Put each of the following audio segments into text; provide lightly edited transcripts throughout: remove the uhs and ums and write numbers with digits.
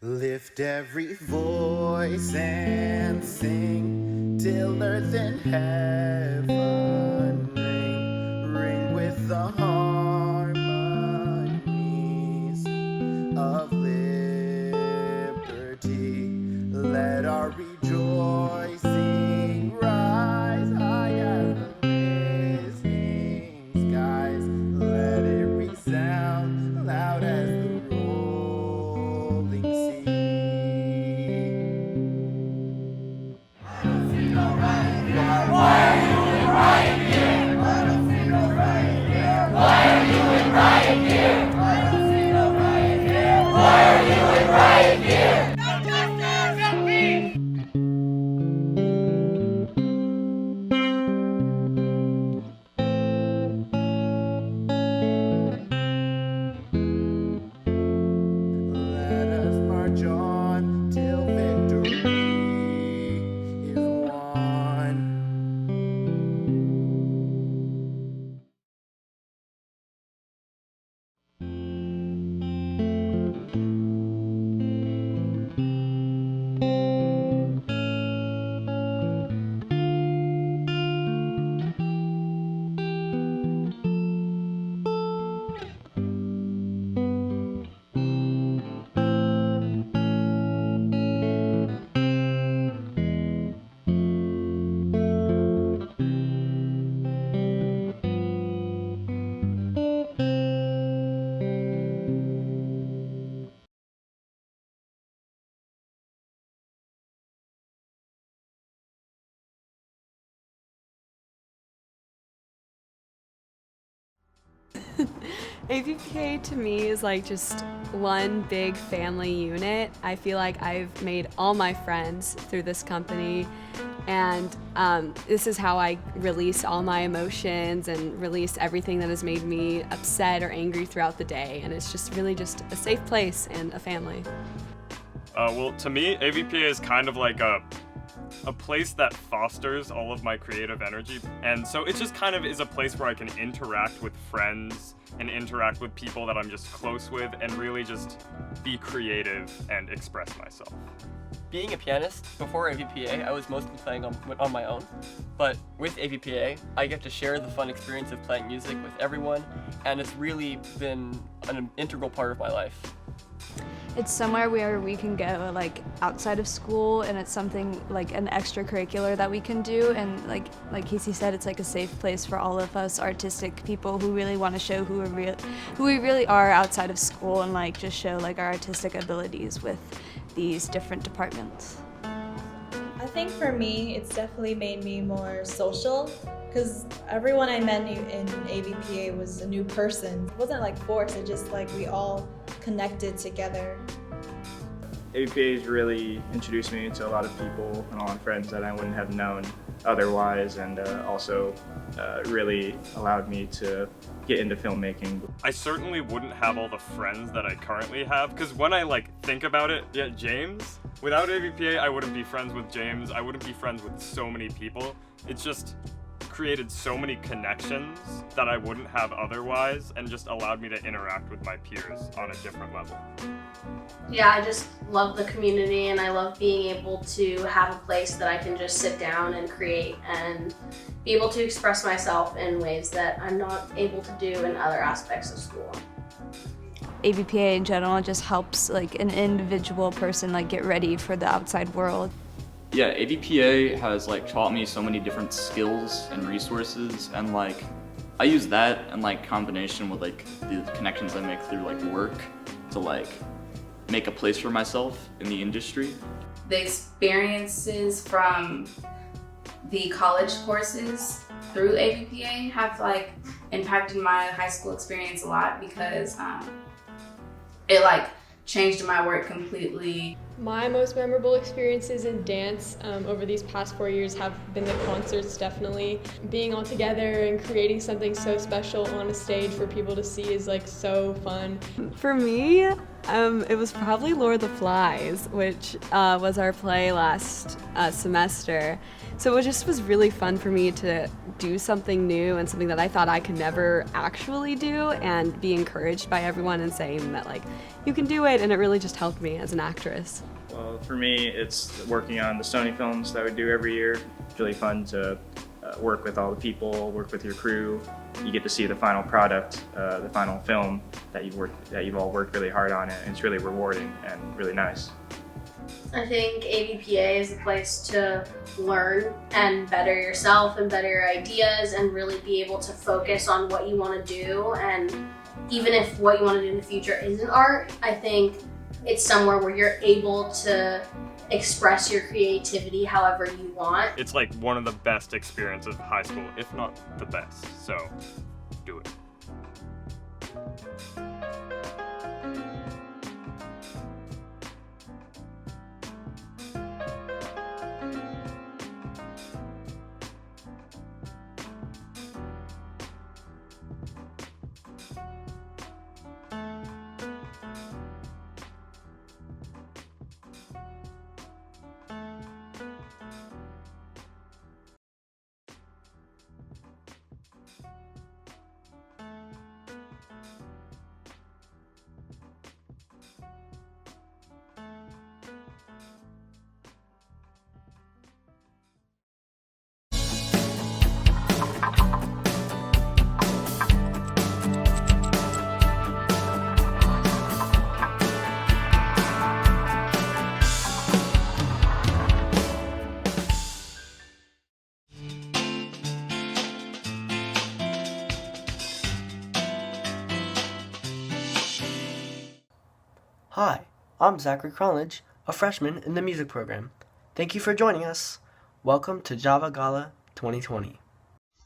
Lift every voice and sing till earth and heaven ring with the harmonies of liberty. Let our rejoicing rise high as the listening skies. Let it resound loud as the rolling sea. Let us march on till victory is won. AVPA to me is like just one big family unit. I feel like I've made all my friends through this company, and this is how I release all my emotions and release everything that has made me upset or angry throughout the day, and it's just really just a safe place and a family. Well, to me, AVPA is kind of like a place that fosters all of my creative energy, and so it just kind of is a place where I can interact with friends and interact with people that I'm just close with and really just be creative and express myself. Being a pianist, before AVPA, I was mostly playing on my own, but with AVPA, I get to share the fun experience of playing music with everyone, and it's really been an integral part of my life. It's somewhere where we can go like outside of school, and it's something like an extracurricular that we can do, and like Casey said, it's like a safe place for all of us artistic people who really want to show who we really are outside of school, and like just show like our artistic abilities with these different departments. I think for me, it's definitely made me more social, because everyone I met in AVPA was a new person. It wasn't like forced, it just like we all connected together. AVPA has really introduced me to a lot of people and a lot of friends that I wouldn't have known otherwise, and also really allowed me to get into filmmaking. I certainly wouldn't have all the friends that I currently have, because when I think about it, yeah, James, without AVPA, I wouldn't be friends with James, I wouldn't be friends with so many people. It's just created so many connections that I wouldn't have otherwise, and just allowed me to interact with my peers on a different level. Yeah, I just love the community, and I love being able to have a place that I can just sit down and create and be able to express myself in ways that I'm not able to do in other aspects of school. AVPA in general just helps like an individual person like get ready for the outside world. Yeah, AVPA has taught me so many different skills and resources, and I use that in combination with the connections I make through work to make a place for myself in the industry. The experiences from the college courses through AVPA have impacted my high school experience a lot, because it changed my work completely. My most memorable experiences in dance over these past 4 years have been the concerts, definitely. Being all together and creating something so special on a stage for people to see is like so fun. For me, it was probably Lord of the Flies, which was our play last semester. So it just was really fun for me to do something new and something that I thought I could never actually do, and be encouraged by everyone and saying that like you can do it, and it really just helped me as an actress. Well, for me, it's working on the Sony films that we do every year. It's really fun to work with all the people, work with your crew. You get to see the final product, the final film that you've all worked really hard on, and it's really rewarding and really nice. I think AVPA is a place to learn and better yourself and better your ideas and really be able to focus on what you want to do. And even if what you want to do in the future isn't art, I think it's somewhere where you're able to express your creativity however you want. It's like one of the best experiences of high school, if not the best. So do it. Hi, I'm Zachary Cronledge, a freshman in the music program. Thank you for joining us. Welcome to Java GALA 2020.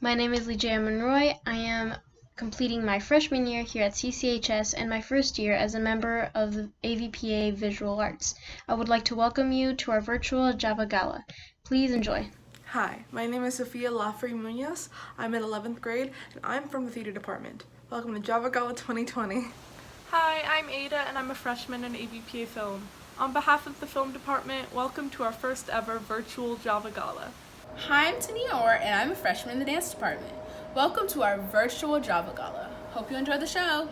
My name is Lijaya Monroy. I am completing my freshman year here at CCHS and my first year as a member of the AVPA Visual Arts. I would like to welcome you to our virtual Java GALA. Please enjoy. Hi, my name is Sofia Lafri Munoz. I'm in 11th grade and I'm from the theater department. Welcome to Java GALA 2020. Hi, I'm Ada and I'm a freshman in AVPA Film. On behalf of the film department, welcome to our first ever virtual Java Gala. Hi, I'm Tania Orr and I'm a freshman in the dance department. Welcome to our virtual Java Gala. Hope you enjoy the show.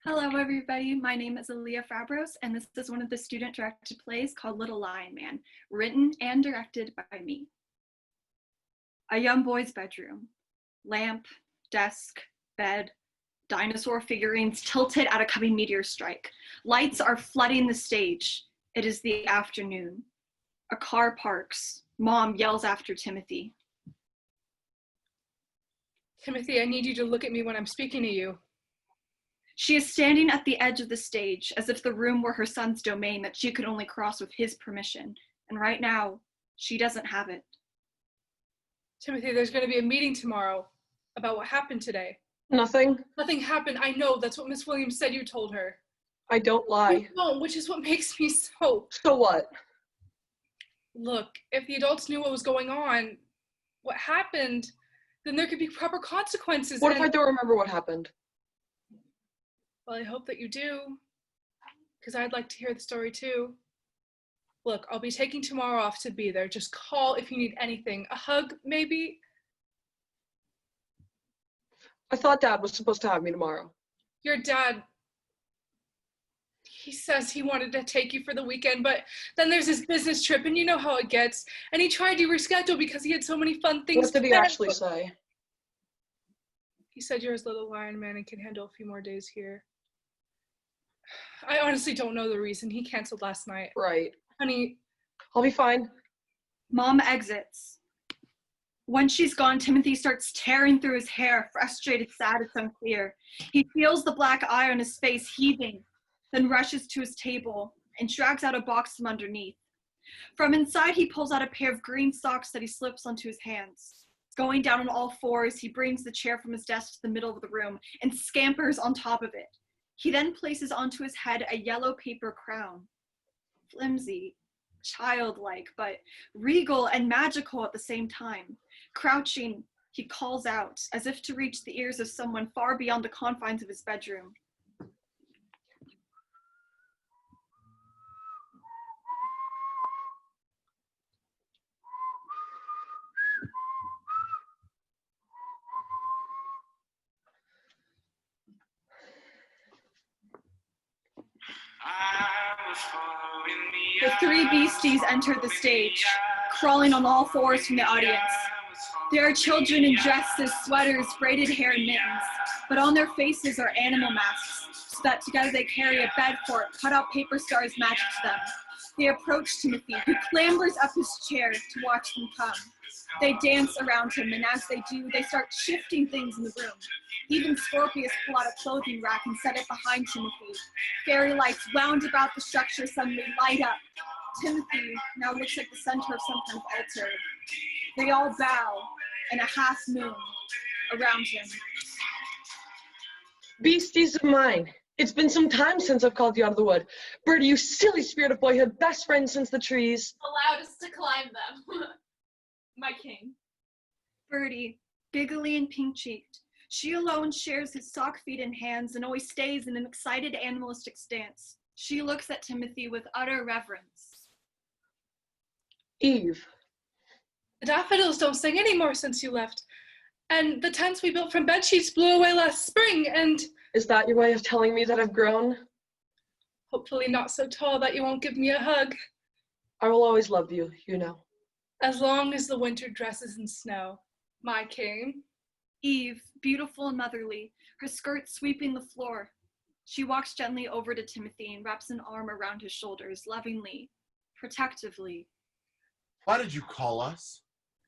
Hello everybody, my name is Aaliyah Fabros and this is one of the student-directed plays called Little Lion Man, written and directed by me. A young boy's bedroom. Lamp, desk, bed, dinosaur figurines tilted at a coming meteor strike. Lights are flooding the stage. It is the afternoon. A car parks. Mom yells after Timothy. Timothy, I need you to look at me when I'm speaking to you. She is standing at the edge of the stage, as if the room were her son's domain that she could only cross with his permission. And right now, she doesn't have it. Timothy, there's going to be a meeting tomorrow about what happened today. Nothing. Nothing happened. I know. That's what Miss Williams said you told her. I don't lie. You don't, which is what makes me so... So what? Look, if the adults knew what was going on, what happened, then there could be proper consequences. What if I don't remember what happened? Well, I hope that you do, because I'd like to hear the story too. Look, I'll be taking tomorrow off to be there. Just call if you need anything. A hug, maybe? I thought Dad was supposed to have me tomorrow. Your dad, he says he wanted to take you for the weekend, but then there's his business trip, and you know how it gets. And he tried to reschedule because he had so many fun things. What did he actually say? He said you're his little lion man and can handle a few more days here. I honestly don't know the reason. He canceled last night. Right. Honey. I'll be fine. Mom exits. When she's gone, Timothy starts tearing through his hair, frustrated, sad, it's unclear. He feels the black eye on his face heaving, then rushes to his table and drags out a box from underneath. From inside, he pulls out a pair of green socks that he slips onto his hands. Going down on all fours, he brings the chair from his desk to the middle of the room and scampers on top of it. He then places onto his head a yellow paper crown. Flimsy, childlike, but regal and magical at the same time. Crouching, he calls out, as if to reach the ears of someone far beyond the confines of his bedroom. The three beasties enter the stage, crawling on all fours from the audience. There are children in dresses, sweaters, braided hair, and mittens, but on their faces are animal masks, so that together they carry a bed fort, cut-out paper stars matched to them. They approach Timothy, who clambers up his chair to watch them come. They dance around him, and as they do, they start shifting things in the room. Even Scorpius pull out a clothing rack and set it behind Timothy. Fairy lights wound about the structure suddenly light up. Timothy now looks like the center of some kind of altar. They all bow, and a half moon, around him. Beasties of mine. It's been some time since I've called you out of the wood. Birdie, you silly spirit of boyhood, best friend since the trees. Allowed us to climb them. My king. Birdie, giggly and pink-cheeked. She alone shares his sock feet and hands and always stays in an excited animalistic stance. She looks at Timothy with utter reverence. Eve. The daffodils don't sing anymore since you left. And the tents we built from bedsheets blew away last spring, and... Is that your way of telling me that I've grown? Hopefully not so tall that you won't give me a hug. I will always love you, you know. As long as the winter dresses in snow, my king. Eve, beautiful and motherly, her skirt sweeping the floor. She walks gently over to Timothy and wraps an arm around his shoulders, lovingly, protectively. Why did you call us?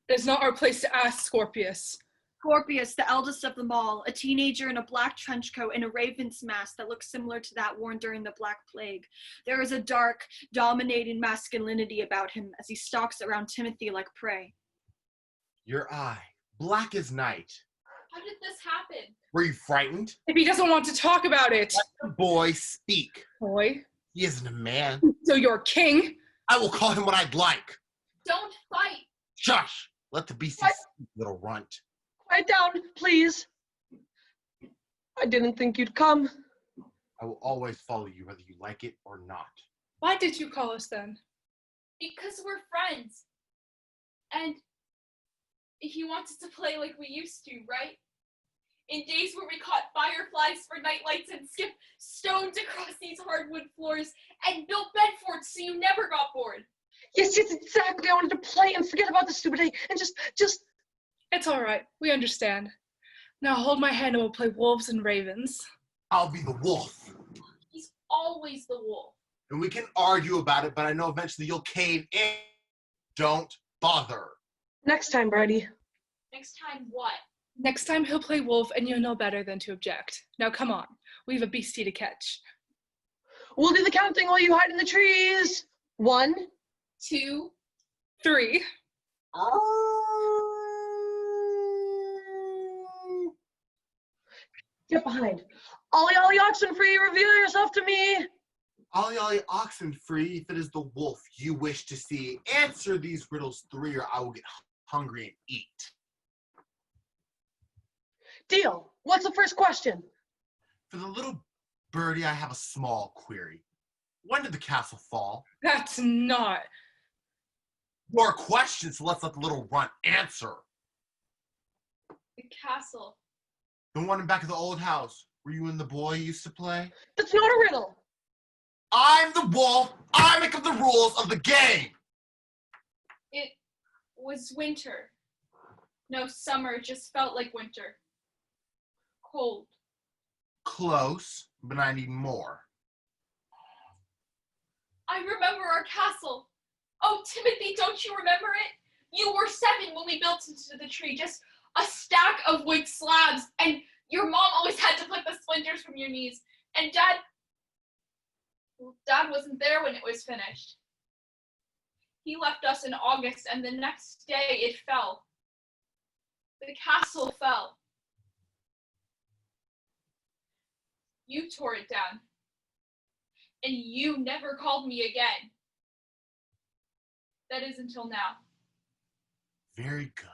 It's not our place to ask, Scorpius. Scorpius, the eldest of them all, a teenager in a black trench coat and a raven's mask that looks similar to that worn during the Black Plague. There is a dark, dominating masculinity about him as he stalks around Timothy like prey. Your eye, black as night. How did this happen? Were you frightened? If he doesn't want to talk about it. Let the boy speak. Boy? He isn't a man. So you're king? I will call him what I'd like. Don't fight! Shush! Let the beastie speak, little runt. Quiet down, please. I didn't think you'd come. I will always follow you whether you like it or not. Why did you call us then? Because we're friends. And he wanted to play like we used to, right? In days where we caught fireflies for nightlights and skipped stones across these hardwood floors and built bed forts so you never got bored. Yes, exactly. I wanted to play and forget about the stupid day and just... It's all right. We understand. Now hold my hand and we'll play wolves and ravens. I'll be the wolf. He's always the wolf. And we can argue about it, but I know eventually you'll cave in. Don't bother. Next time, Birdie. Next time what? Next time he'll play wolf and you'll know better than to object. Now come on. We have a beastie to catch. We'll do the counting while you hide in the trees. 1, 2, 3. Get behind. Ollie, ollie, oxen free, reveal yourself to me. Ollie, ollie, oxen free, if it is the wolf you wish to see. Answer these riddles 3 or I will get hungry and eat. Deal. What's the first question? For the little birdie, I have a small query. When did the castle fall? That's not... More questions, so let's let the little runt answer. The castle. The one in back of the old house, where you and the boy used to play? That's not a riddle. I'm the wolf. I make up the rules of the game. It was winter. No, summer. It just felt like winter. Cold. Close, but I need more. I remember our castle. Oh, Timothy, don't you remember it? You were 7 when we built into the tree, just a stack of wood slabs, and your mom always had to pluck the splinters from your knees. And Dad wasn't there when it was finished. He left us in August, and the next day it fell. The castle fell. You tore it down. And you never called me again. That is until now. Very good.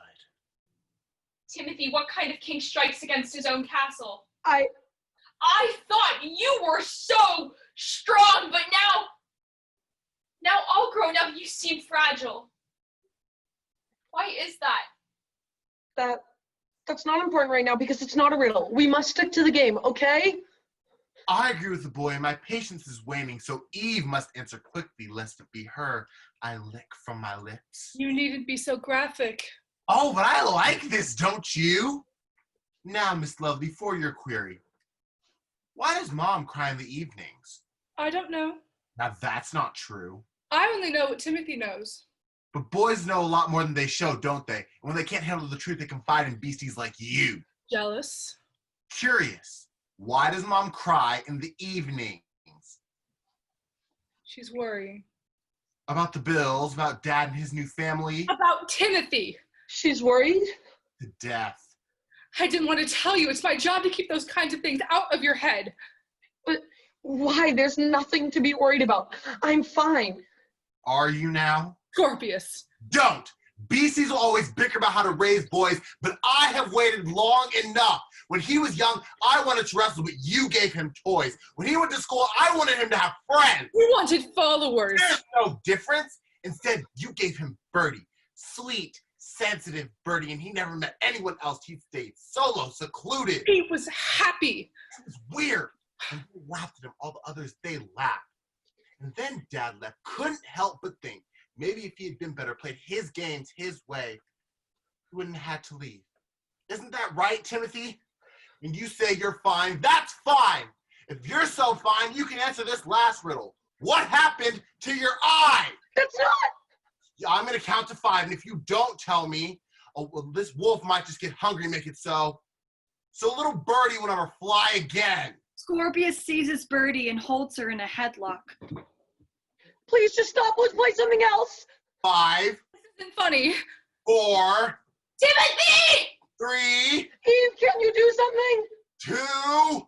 Timothy, what kind of king strikes against his own castle? I thought you were so strong, but now all grown up, you seem fragile. Why is that? That's not important right now because it's not a riddle. We must stick to the game, okay? I agree with the boy, and my patience is waning, so Eve must answer quickly, lest it be her I lick from my lips. You needn't be so graphic. Oh, but I like this, don't you? Now, Miss Lovely, for your query. Why does Mom cry in the evenings? I don't know. Now, that's not true. I only know what Timothy knows. But boys know a lot more than they show, don't they? And when they can't handle the truth, they confide in beasties like you. Jealous. Curious. Why does Mom cry in the evenings? She's worrying. About the bills, about Dad and his new family? About Timothy. She's worried? To death. I didn't want to tell you. It's my job to keep those kinds of things out of your head. But why? There's nothing to be worried about. I'm fine. Are you now? Scorpius. Don't! BCs will always bicker about how to raise boys, but I have waited long enough. When he was young, I wanted to wrestle, but you gave him toys. When he went to school, I wanted him to have friends. You wanted followers. There's no difference. Instead, you gave him Birdie. Sweet, sensitive Birdie, and he never met anyone else. He stayed solo, secluded. He was happy. It was weird. When you laughed at him, all the others, they laughed. And then Dad left. Couldn't help but think, maybe if he had been better, played his games his way, he wouldn't have had to leave. Isn't that right, Timothy? When you say you're fine, that's fine. If you're so fine, you can answer this last riddle. What happened to your eye? That's not. Yeah, I'm going to count to 5, and if you don't tell me, oh, well, this wolf might just get hungry and make it so. So little Birdie will never fly again. Scorpius seizes Birdie and holds her in a headlock. Please just stop. Let's play something else. 5. This isn't funny. 4. Timothy! 3. Eve, can you do something? 2.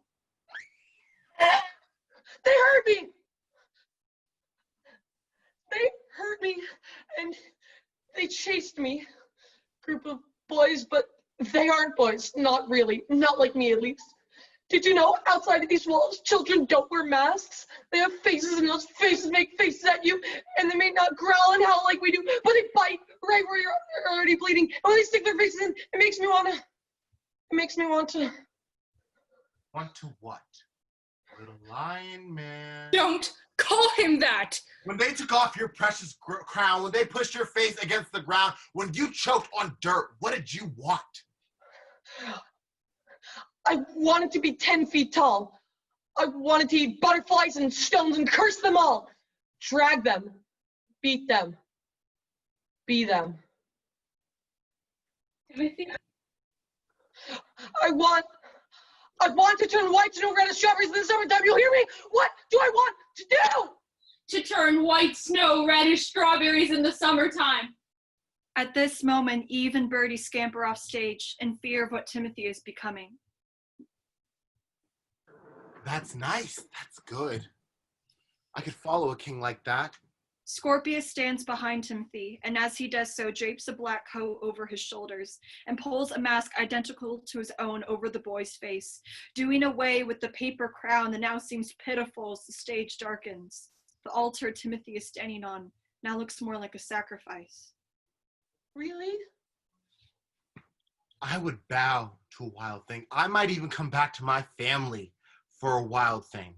They hurt me. They hurt me, and they chased me. Group of boys, but they aren't boys. Not really. Not like me, at least. Did you know outside of these walls, children don't wear masks? They have faces, and those faces make faces at you, and they may not growl and howl like we do, but they bite right where you're already bleeding. And when they stick their faces in, it makes me want to. Want to what? Little lion man. Don't call him that. When they took off your precious crown, when they pushed your face against the ground, when you choked on dirt, what did you want? I wanted to be 10 feet tall. I wanted to eat butterflies and stones and curse them all. Drag them. Beat them. Be them. I want to turn white snow red as strawberries in the summertime. You'll hear me? What do I want to do? To turn white snow red as strawberries in the summertime. At this moment, Eve and Birdie scamper off stage in fear of what Timothy is becoming. That's nice. That's good. I could follow a king like that. Scorpius stands behind Timothy, and as he does so, drapes a black coat over his shoulders and pulls a mask identical to his own over the boy's face, doing away with the paper crown that now seems pitiful as the stage darkens. The altar Timothy is standing on now looks more like a sacrifice. Really? I would bow to a wild thing. I might even come back to my family for a wild thing.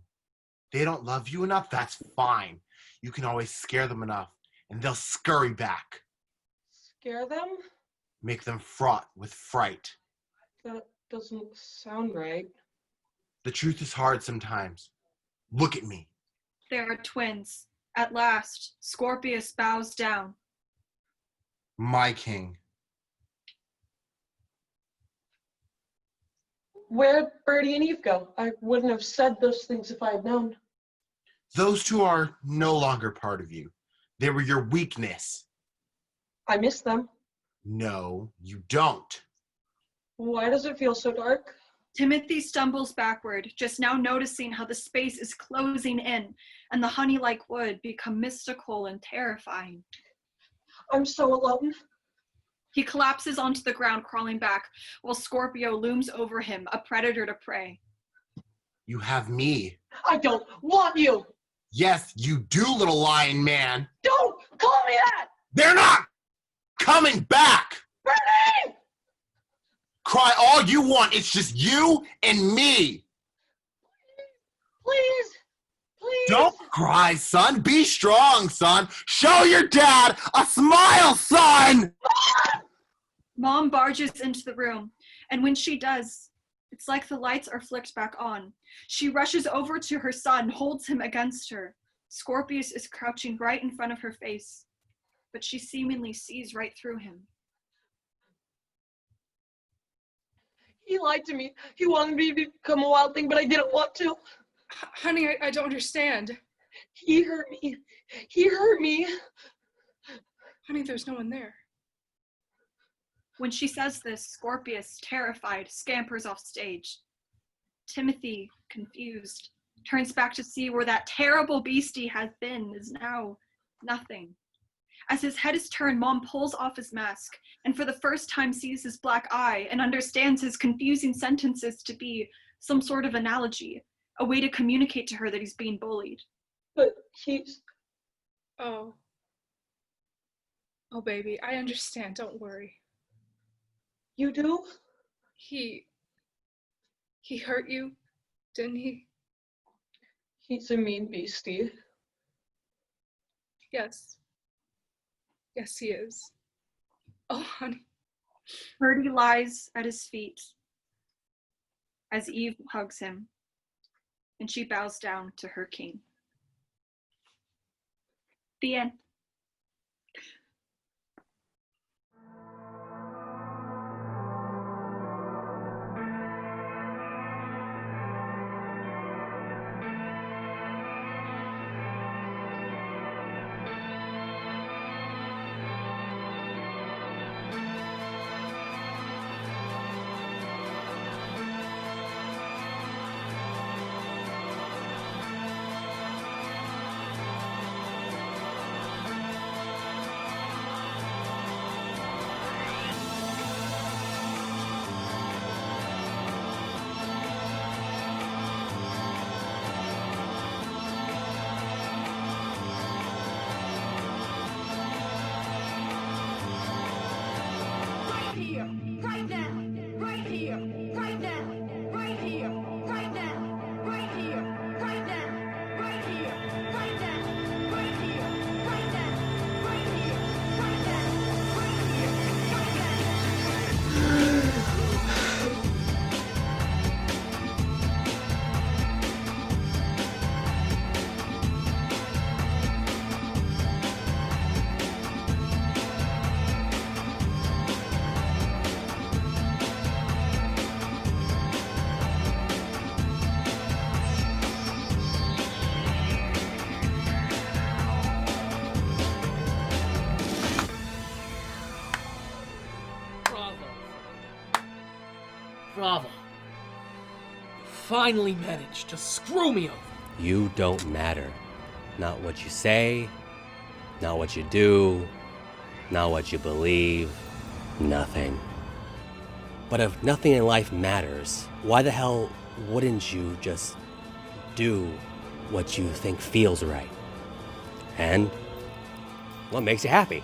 They don't love you enough, that's fine. You can always scare them enough, and they'll scurry back. Scare them? Make them fraught with fright. That doesn't sound right. The truth is hard sometimes. Look at me. They are twins. At last, Scorpius bows down. My king. Where'd Birdie and Eve go? I wouldn't have said those things if I had known. Those two are no longer part of you. They were your weakness. I miss them. No, you don't. Why does it feel so dark? Timothy stumbles backward, just now noticing how the space is closing in and the honey-like wood become mystical and terrifying. I'm so alone. He collapses onto the ground, crawling back, while Scorpio looms over him, a predator to prey. You have me. I don't want you. Yes, you do, little lion man. Don't call me that. They're not coming back. Birdie! Cry all you want. It's just you and me. Please. Please. Don't cry, son. Be strong, son. Show your dad a smile, son. Mom barges into the room, and when she does, it's like the lights are flicked back on. She rushes over to her son, holds him against her. Scorpius is crouching right in front of her face, but she seemingly sees right through him. He lied to me. He wanted me to become a wild thing, but I didn't want to. Honey, I don't understand. He hurt me. He hurt me. Honey, there's no one there. When she says this, Scorpius, terrified, scampers off stage. Timothy, confused, turns back to see where that terrible beastie has been is now nothing. As his head is turned, Mom pulls off his mask and for the first time sees his black eye and understands his confusing sentences to be some sort of analogy, a way to communicate to her that he's being bullied. But he's... Oh. Oh, baby, I understand. Don't worry. You do? He hurt you, didn't he? He's a mean beastie. Yes. Yes, he is. Oh, honey. Birdie lies at his feet as Eve hugs him, and she bows down to her king. The end. Bravo. You finally managed to screw me over. You don't matter. Not what you say, not what you do, not what you believe, nothing. But if nothing in life matters, why the hell wouldn't you just do what you think feels right? And what makes you happy?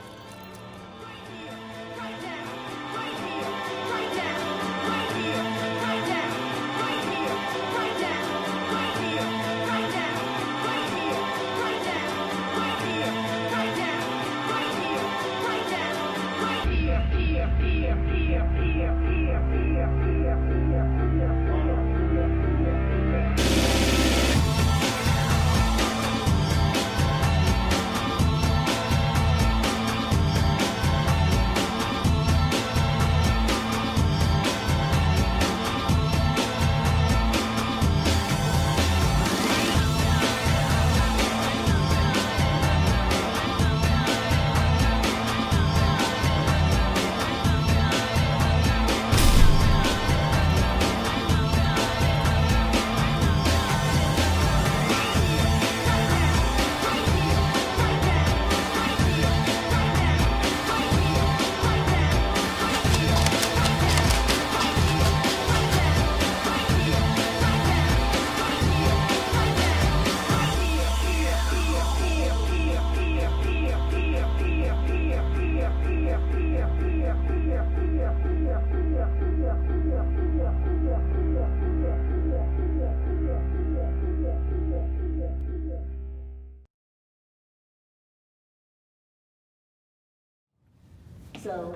So,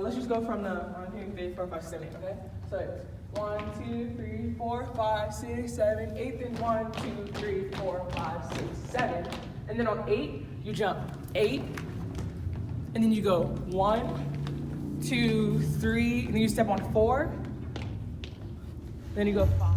let's just go from the 1, 2, 3, 4, 5, 7, 8, okay? So it's 1, 2, 3, 4, 5, 6, 7, 8, then 1, 2, 3, 4, 5, 6, 7. And then on 8, you jump 8, and then you go 1, 2, 3, and then you step on 4, then you go 5.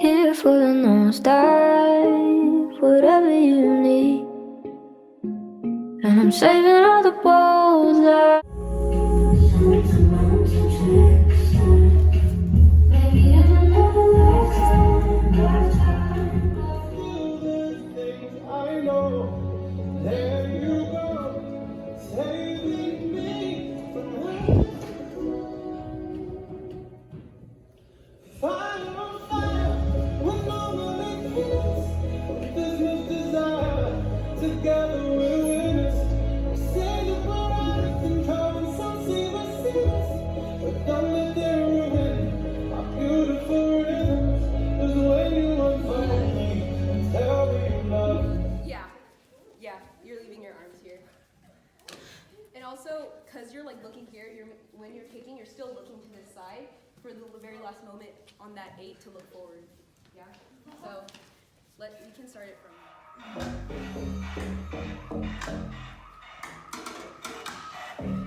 Here for the non-stop, whatever you need. And I'm saving all the balls that I know, there you go, saving me from fire on fire, when nobody cares. This much desire, together we're winners. We say that we're out of control, and some see us, but don't let them ruin our beautiful rhythms. 'Cause when you unfold me and tell me you love me. Yeah, you're leaving your arms here. And also, because you're like looking here, when you're kicking, you're still looking to this side for the very last moment on that 8 to look forward. Yeah? So, you can start it from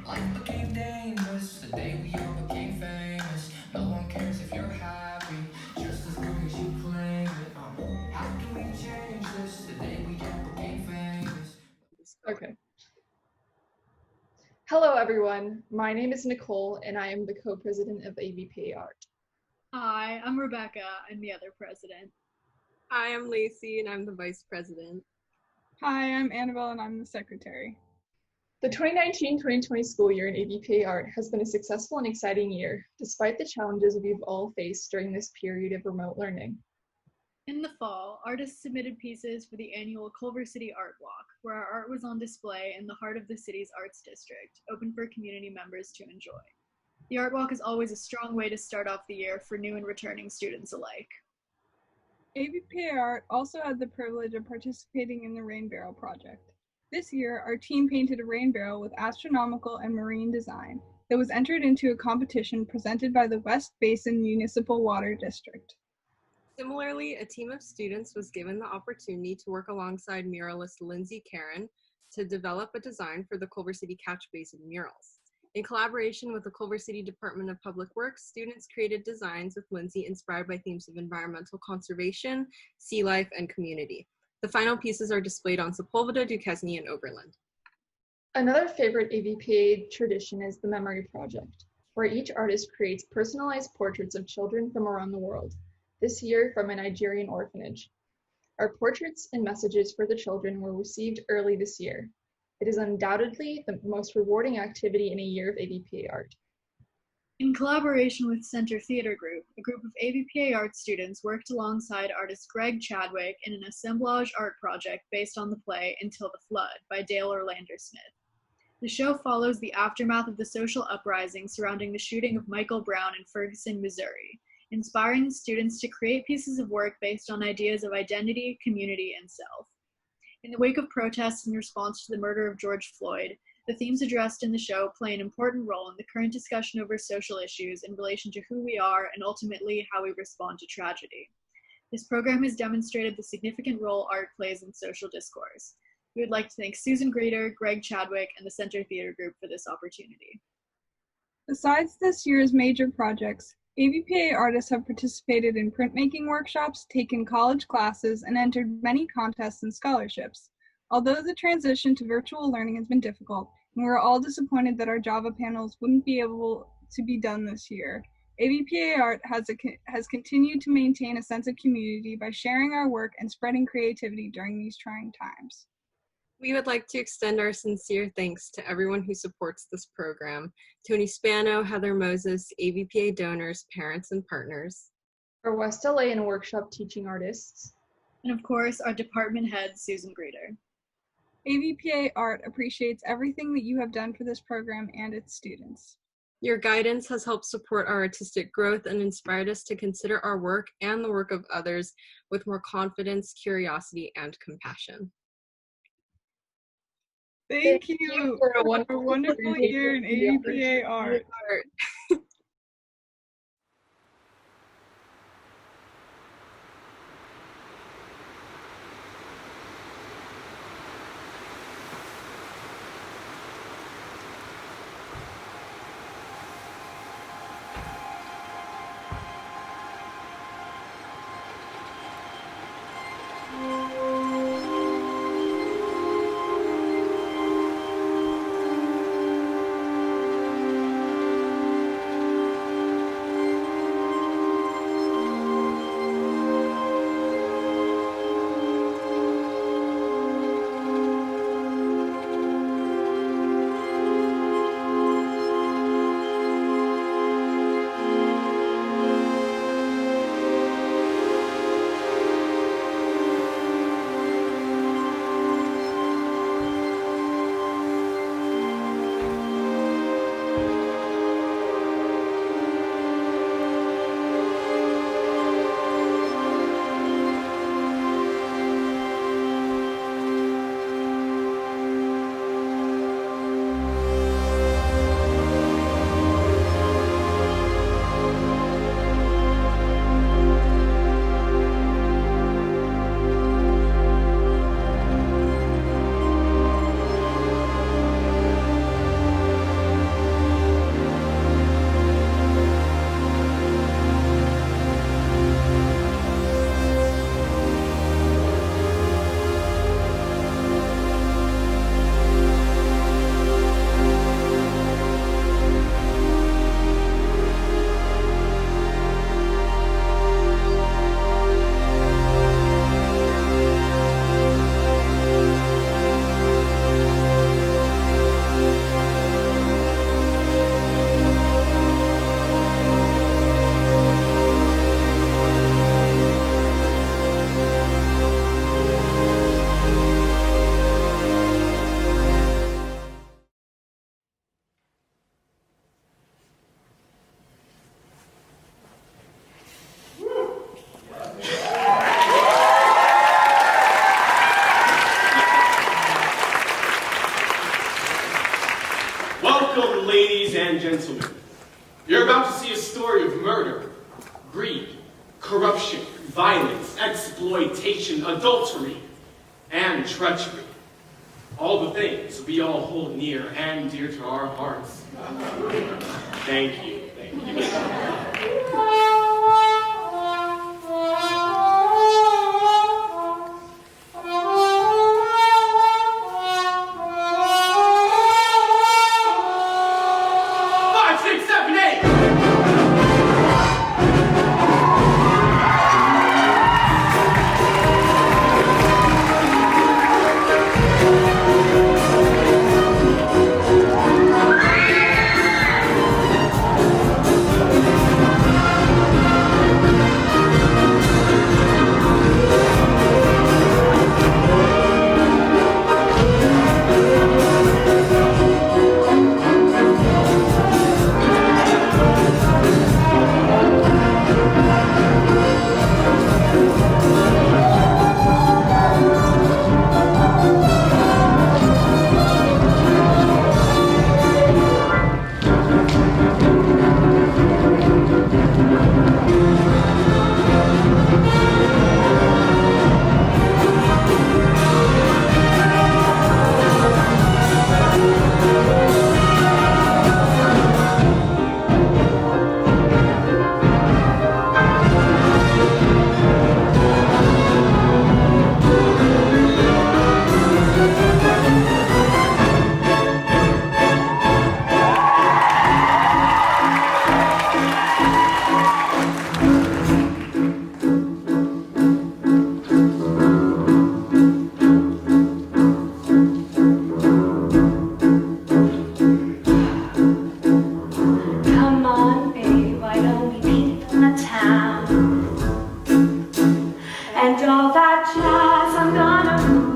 Life became dangerous the day we all became famous. No one cares if you're happy, just as long as you claim it. How can we change this the day we all became famous? Okay. Hello, everyone. My name is Nicole, and I am the co-president of AVPA Art. Hi, I'm Rebecca. I'm the other president. Hi, I'm Lacey, and I'm the vice president. Hi, I'm Annabelle, and I'm the secretary. The 2019-2020 school year in AVPA Art has been a successful and exciting year, despite the challenges we've all faced during this period of remote learning. In the fall, artists submitted pieces for the annual Culver City Art Walk, where our art was on display in the heart of the city's arts district, open for community members to enjoy. The Art Walk is always a strong way to start off the year for new and returning students alike. AVPA Art also had the privilege of participating in the Rain Barrel project. This year, our team painted a rain barrel with astronomical and marine design that was entered into a competition presented by the West Basin Municipal Water District. Similarly, a team of students was given the opportunity to work alongside muralist Lindsay Karen to develop a design for the Culver City Catch Basin murals. In collaboration with the Culver City Department of Public Works, students created designs with Lindsay inspired by themes of environmental conservation, sea life, and community. The final pieces are displayed on Sepulveda, Duquesne, and Oberlin. Another favorite AVPA tradition is the Memory Project, where each artist creates personalized portraits of children from around the world, this year from a Nigerian orphanage. Our portraits and messages for the children were received early this year. It is undoubtedly the most rewarding activity in a year of AVPA art. In collaboration with Center Theater Group, a group of AVPA art students worked alongside artist Greg Chadwick in an assemblage art project based on the play Until the Flood by Dale Orlander Smith. The show follows the aftermath of the social uprising surrounding the shooting of Michael Brown in Ferguson, Missouri, inspiring the students to create pieces of work based on ideas of identity, community, and self. In the wake of protests in response to the murder of George Floyd, the themes addressed in the show play an important role in the current discussion over social issues in relation to who we are and ultimately how we respond to tragedy. This program has demonstrated the significant role art plays in social discourse. We would like to thank Susan Grader, Greg Chadwick, and the Center Theater Group for this opportunity. Besides this year's major projects, AVPA artists have participated in printmaking workshops, taken college classes, and entered many contests and scholarships. Although the transition to virtual learning has been difficult, and we're all disappointed that our Java panels wouldn't be able to be done this year, AVPA Art has continued to maintain a sense of community by sharing our work and spreading creativity during these trying times. We would like to extend our sincere thanks to everyone who supports this program: Tony Spano, Heather Moses, AVPA donors, parents, and partners. Our West LA and workshop teaching artists. And of course, our department head, Susan Greeter. AVPA Art appreciates everything that you have done for this program and its students. Your guidance has helped support our artistic growth and inspired us to consider our work and the work of others with more confidence, curiosity, and compassion. Thank you for a wonderful year in AVPA Art. Welcome, ladies and gentlemen. You're about to see a story of murder, greed, corruption, violence, exploitation, adultery, and treachery. All the things we all hold near and dear to our hearts. Thank you. Thank you.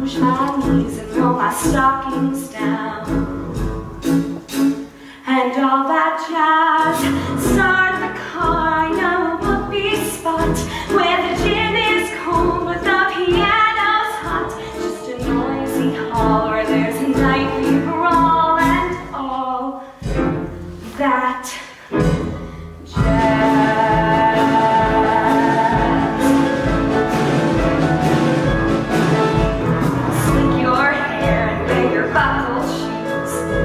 rouge my knees and throw my stockings down. And all that jazz. Start the car, I know a puppy spot where the gin is cold but the piano's hot. Just a noisy hall where there's a nightly brawl and all that jazz. Slick your hair and wear your buckled shoes.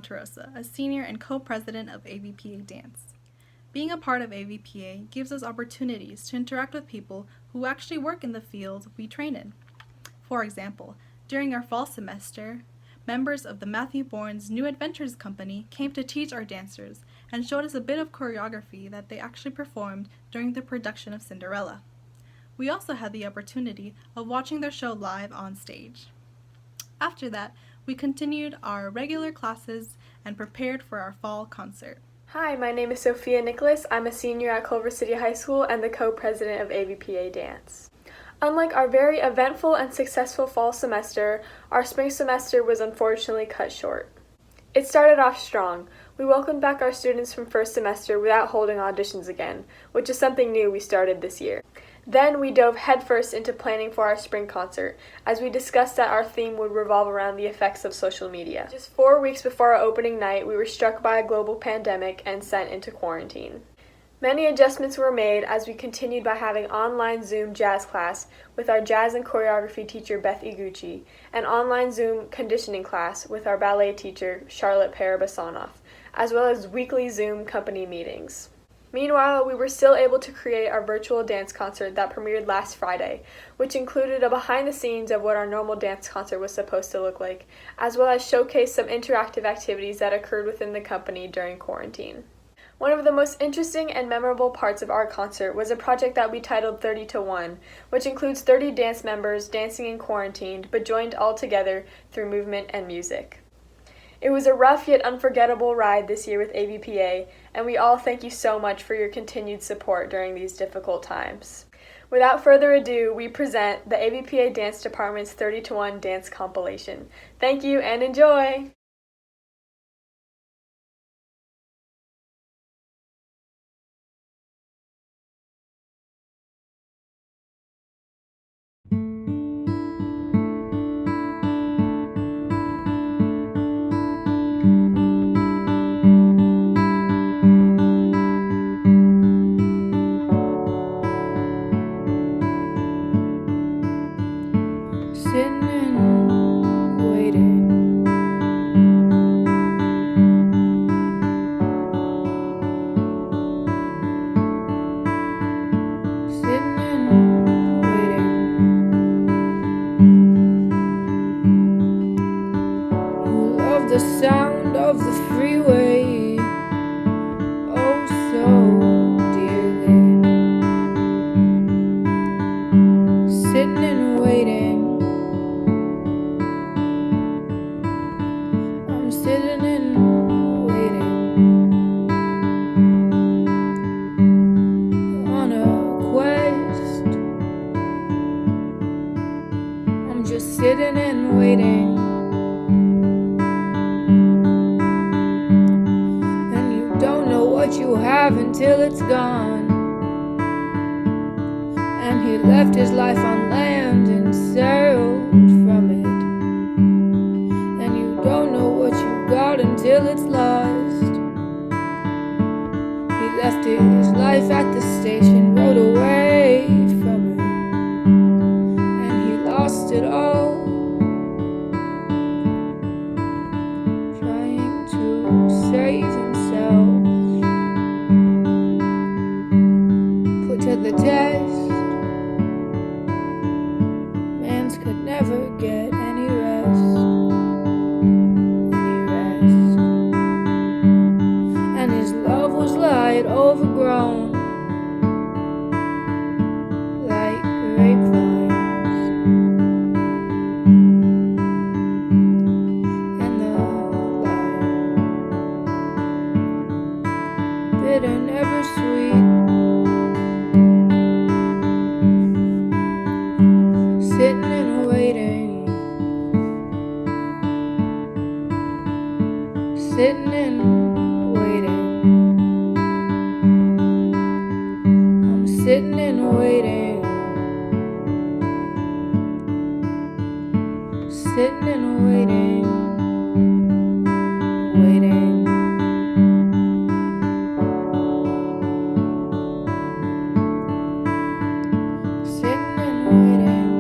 Monterosa, a senior and co-president of AVPA Dance. Being a part of AVPA gives us opportunities to interact with people who actually work in the field we train in. For example, during our fall semester, members of the Matthew Bourne's New Adventures Company came to teach our dancers and showed us a bit of choreography that they actually performed during the production of Cinderella. We also had the opportunity of watching their show live on stage. After that, we continued our regular classes and prepared for our fall concert. Hi, my name is Sophia Nicholas. I'm a senior at Culver City High School and the co-president of AVPA Dance. Unlike our very eventful and successful fall semester, our spring semester was unfortunately cut short. It started off strong. We welcomed back our students from first semester without holding auditions again, which is something new we started this year. Then we dove headfirst into planning for our spring concert, as we discussed that our theme would revolve around the effects of social media. Just 4 weeks before our opening night, we were struck by a global pandemic and sent into quarantine. Many adjustments were made as we continued by having online Zoom jazz class with our jazz and choreography teacher Beth Iguchi, and online Zoom conditioning class with our ballet teacher Charlotte Parabasanoff, as well as weekly Zoom company meetings. Meanwhile, we were still able to create our virtual dance concert that premiered last Friday, which included a behind the scenes of what our normal dance concert was supposed to look like, as well as showcase some interactive activities that occurred within the company during quarantine. One of the most interesting and memorable parts of our concert was a project that we titled 30 to 1, which includes 30 dance members dancing in quarantine, but joined all together through movement and music. It was a rough yet unforgettable ride this year with AVPA, and we all thank you so much for your continued support during these difficult times. Without further ado, we present the AVPA Dance Department's 30 to 1 dance compilation. Thank you and enjoy! Sitting and waiting. Sitting and waiting. You love the sound of the freeway, oh so dearly. Sitting and waiting. I'm sitting and waiting on a quest. I'm just sitting and waiting. And you don't know what you have until it's gone. And he left his life on land and sailed from it. And you don't know what you got until it's lost. He left his life at the station, rode away from it, and he lost it all, trying to save himself. Put to the test, man's could never get any rest. And his love was light, overgrown like grapevines. And the light, bitter, never sweet. Sitting and waiting. Sitting and waiting. I'm sitting and waiting. Sitting and waiting. Waiting. Sitting and waiting.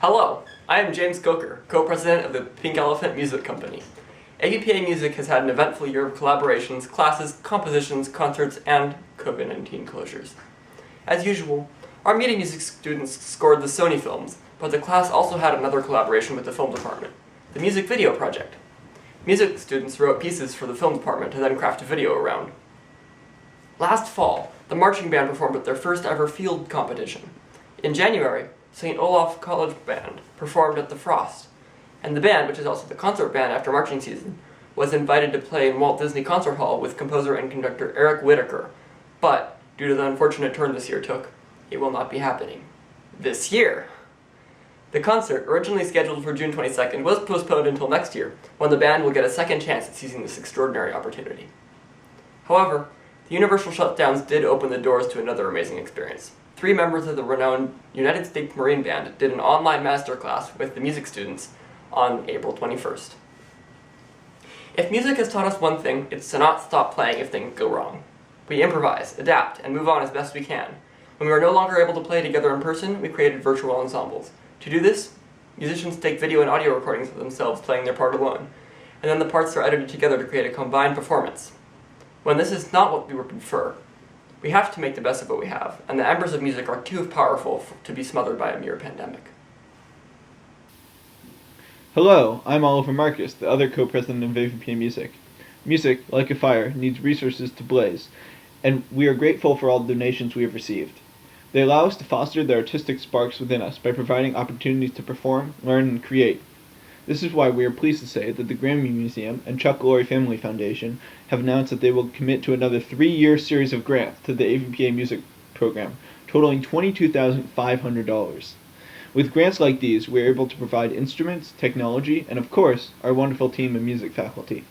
Hello, I am James Coker, co-president of the Pink Elephant Music Company. AVPA Music has had an eventful year of collaborations, classes, compositions, concerts, and COVID-19 closures. As usual, our media music students scored the Sony films, but the class also had another collaboration with the film department, the music video project. Music students wrote pieces for the film department to then craft a video around. Last fall, the marching band performed at their first ever field competition. In January, St. Olaf College Band performed at the Frost, and the band, which is also the concert band after marching season, was invited to play in Walt Disney Concert Hall with composer and conductor Eric Whitacre, but due to the unfortunate turn this year took, it will not be happening this year. The concert, originally scheduled for June 22nd, was postponed until next year, when the band will get a second chance at seizing this extraordinary opportunity. However, the universal shutdowns did open the doors to another amazing experience. 3 members of the renowned United States Marine Band did an online masterclass with the music students on April 21st. If music has taught us one thing, it's to not stop playing if things go wrong. We improvise, adapt, and move on as best we can. When we were no longer able to play together in person, we created virtual ensembles. To do this, musicians take video and audio recordings of themselves playing their part alone, and then the parts are edited together to create a combined performance. When this is not what we would prefer, we have to make the best of what we have, and the embers of music are too powerful to be smothered by a mere pandemic. Hello, I'm Oliver Marcus, the other co-president of AVPA Music. Music, like a fire, needs resources to blaze, and we are grateful for all the donations we have received. They allow us to foster the artistic sparks within us by providing opportunities to perform, learn, and create. This is why we are pleased to say that the Grammy Museum and Chuck Lorre Family Foundation have announced that they will commit to another 3-year series of grants to the AVPA Music Program, totaling $22,500. With grants like these, we are able to provide instruments, technology, and of course, our wonderful team of music faculty.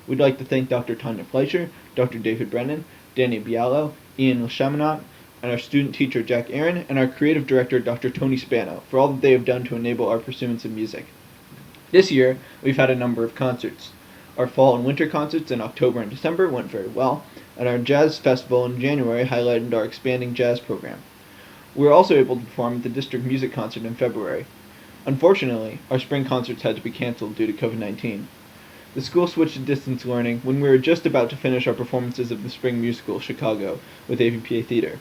We'd like to thank Dr. Tanya Fleischer, Dr. David Brennan, Danny Bialo, Ian Chaminade, and our student teacher Jack Aaron, and our creative director Dr. Tony Spano for all that they have done to enable our pursuance of music. This year, we've had a number of concerts. Our fall and winter concerts in October and December went very well, and our jazz festival in January highlighted our expanding jazz program. We were also able to perform at the district music concert in February. Unfortunately, our spring concerts had to be canceled due to COVID-19. The school switched to distance learning when we were just about to finish our performances of the spring musical Chicago with AVPA Theater.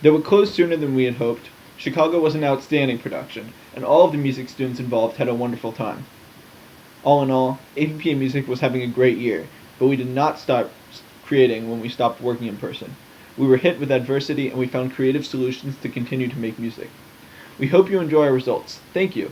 Though it closed sooner than we had hoped, Chicago was an outstanding production, and all of the music students involved had a wonderful time. All in all, AVPA Music was having a great year, but we did not stop creating when we stopped working in person. We were hit with adversity, and we found creative solutions to continue to make music. We hope you enjoy our results. Thank you.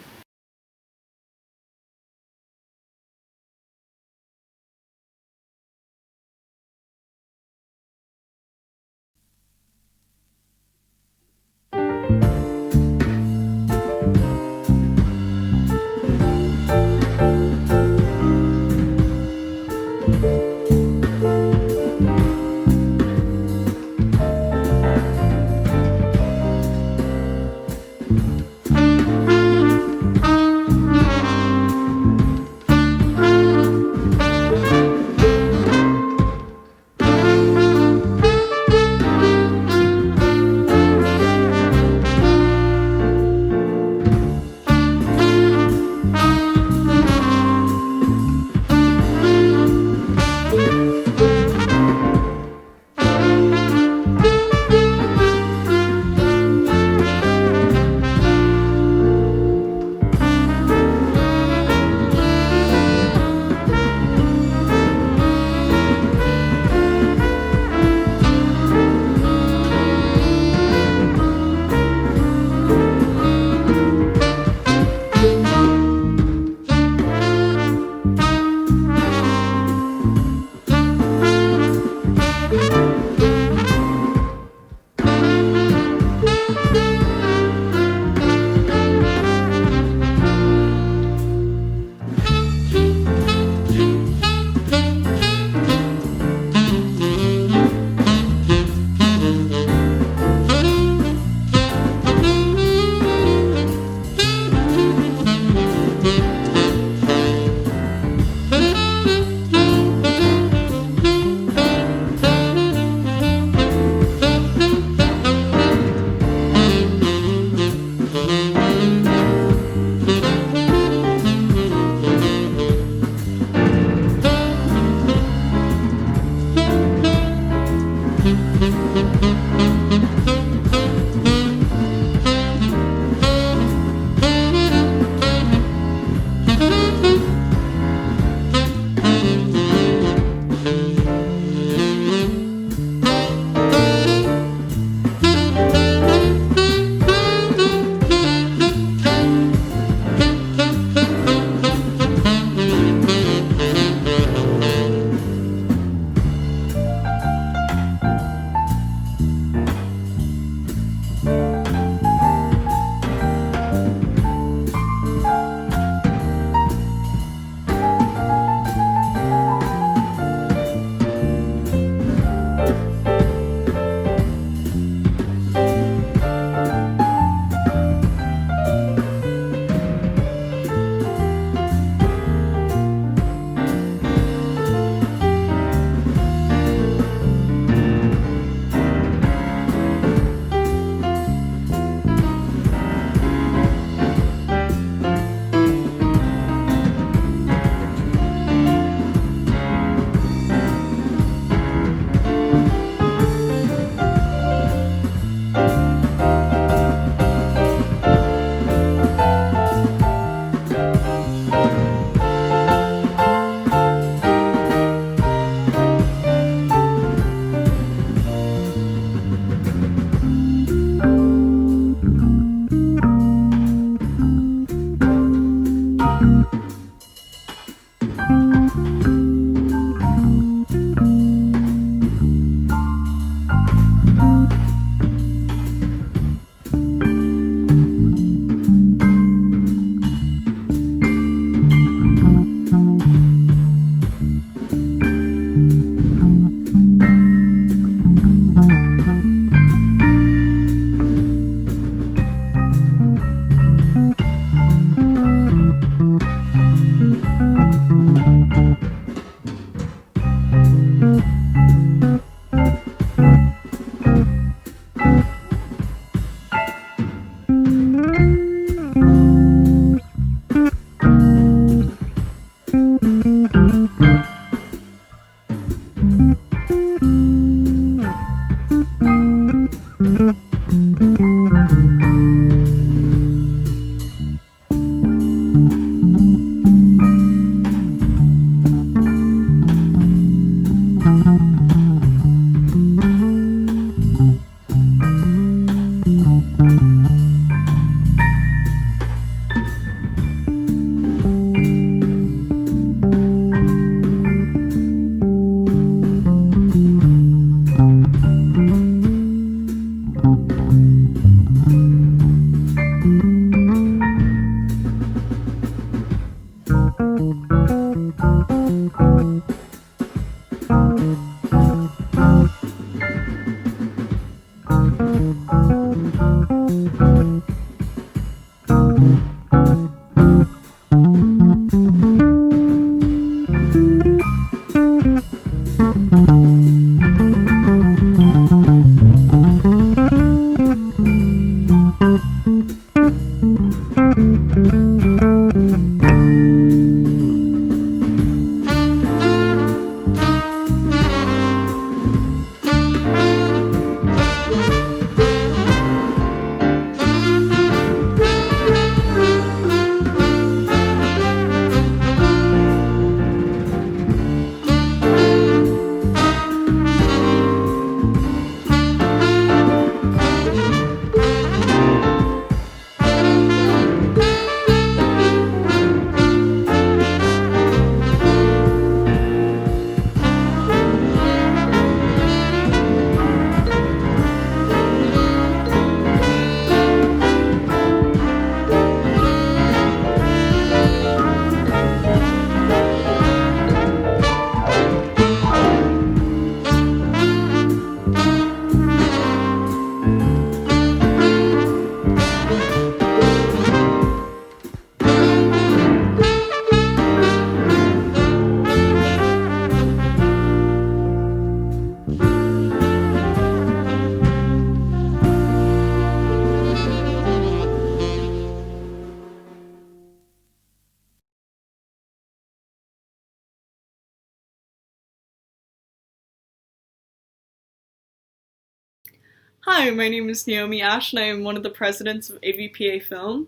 Hi, my name is Naomi Ash, and I am one of the presidents of AVPA Film.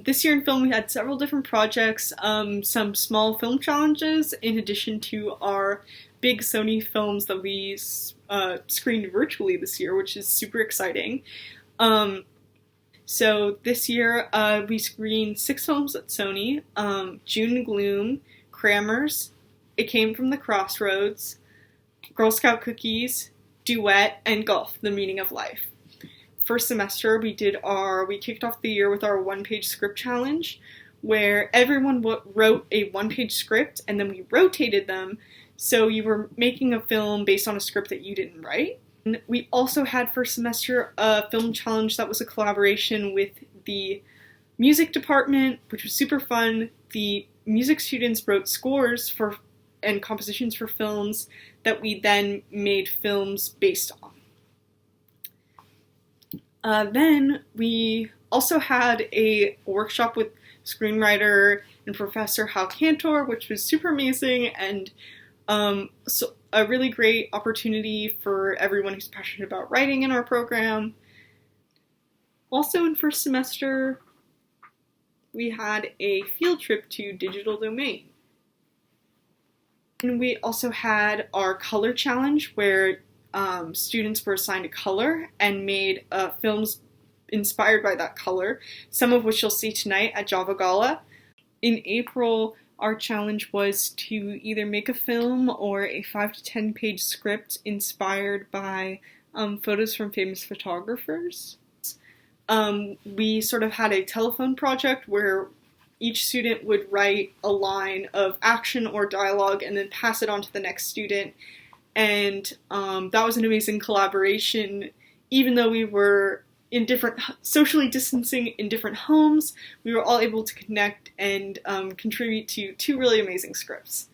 This year in film, we had several different projects, some small film challenges, in addition to our big Sony films that we screened virtually this year, which is super exciting. So this year, we screened 6 films at Sony, June Gloom, Crammers, It Came from the Crossroads, Girl Scout Cookies, Duet, and Golf, The Meaning of Life. First semester, we kicked off the year with our one-page script challenge, where everyone wrote a one-page script, and then we rotated them, so you were making a film based on a script that you didn't write. And we also had first semester a film challenge that was a collaboration with the music department, which was super fun. The music students wrote scores and compositions for films that we then made films based on. Then we also had a workshop with screenwriter and Professor Hal Cantor, which was super amazing and so a really great opportunity for everyone who's passionate about writing in our program. Also in first semester, we had a field trip to Digital Domain. And we also had our color challenge where students were assigned a color and made films inspired by that color, some of which you'll see tonight at Java GALA. In April, our challenge was to either make a film or a 5 to 10 page script inspired by photos from famous photographers. We sort of had a telephone project where each student would write a line of action or dialogue and then pass it on to the next student. And that was an amazing collaboration. Even though we were socially distancing in different homes, we were all able to connect and contribute to 2 really amazing scripts.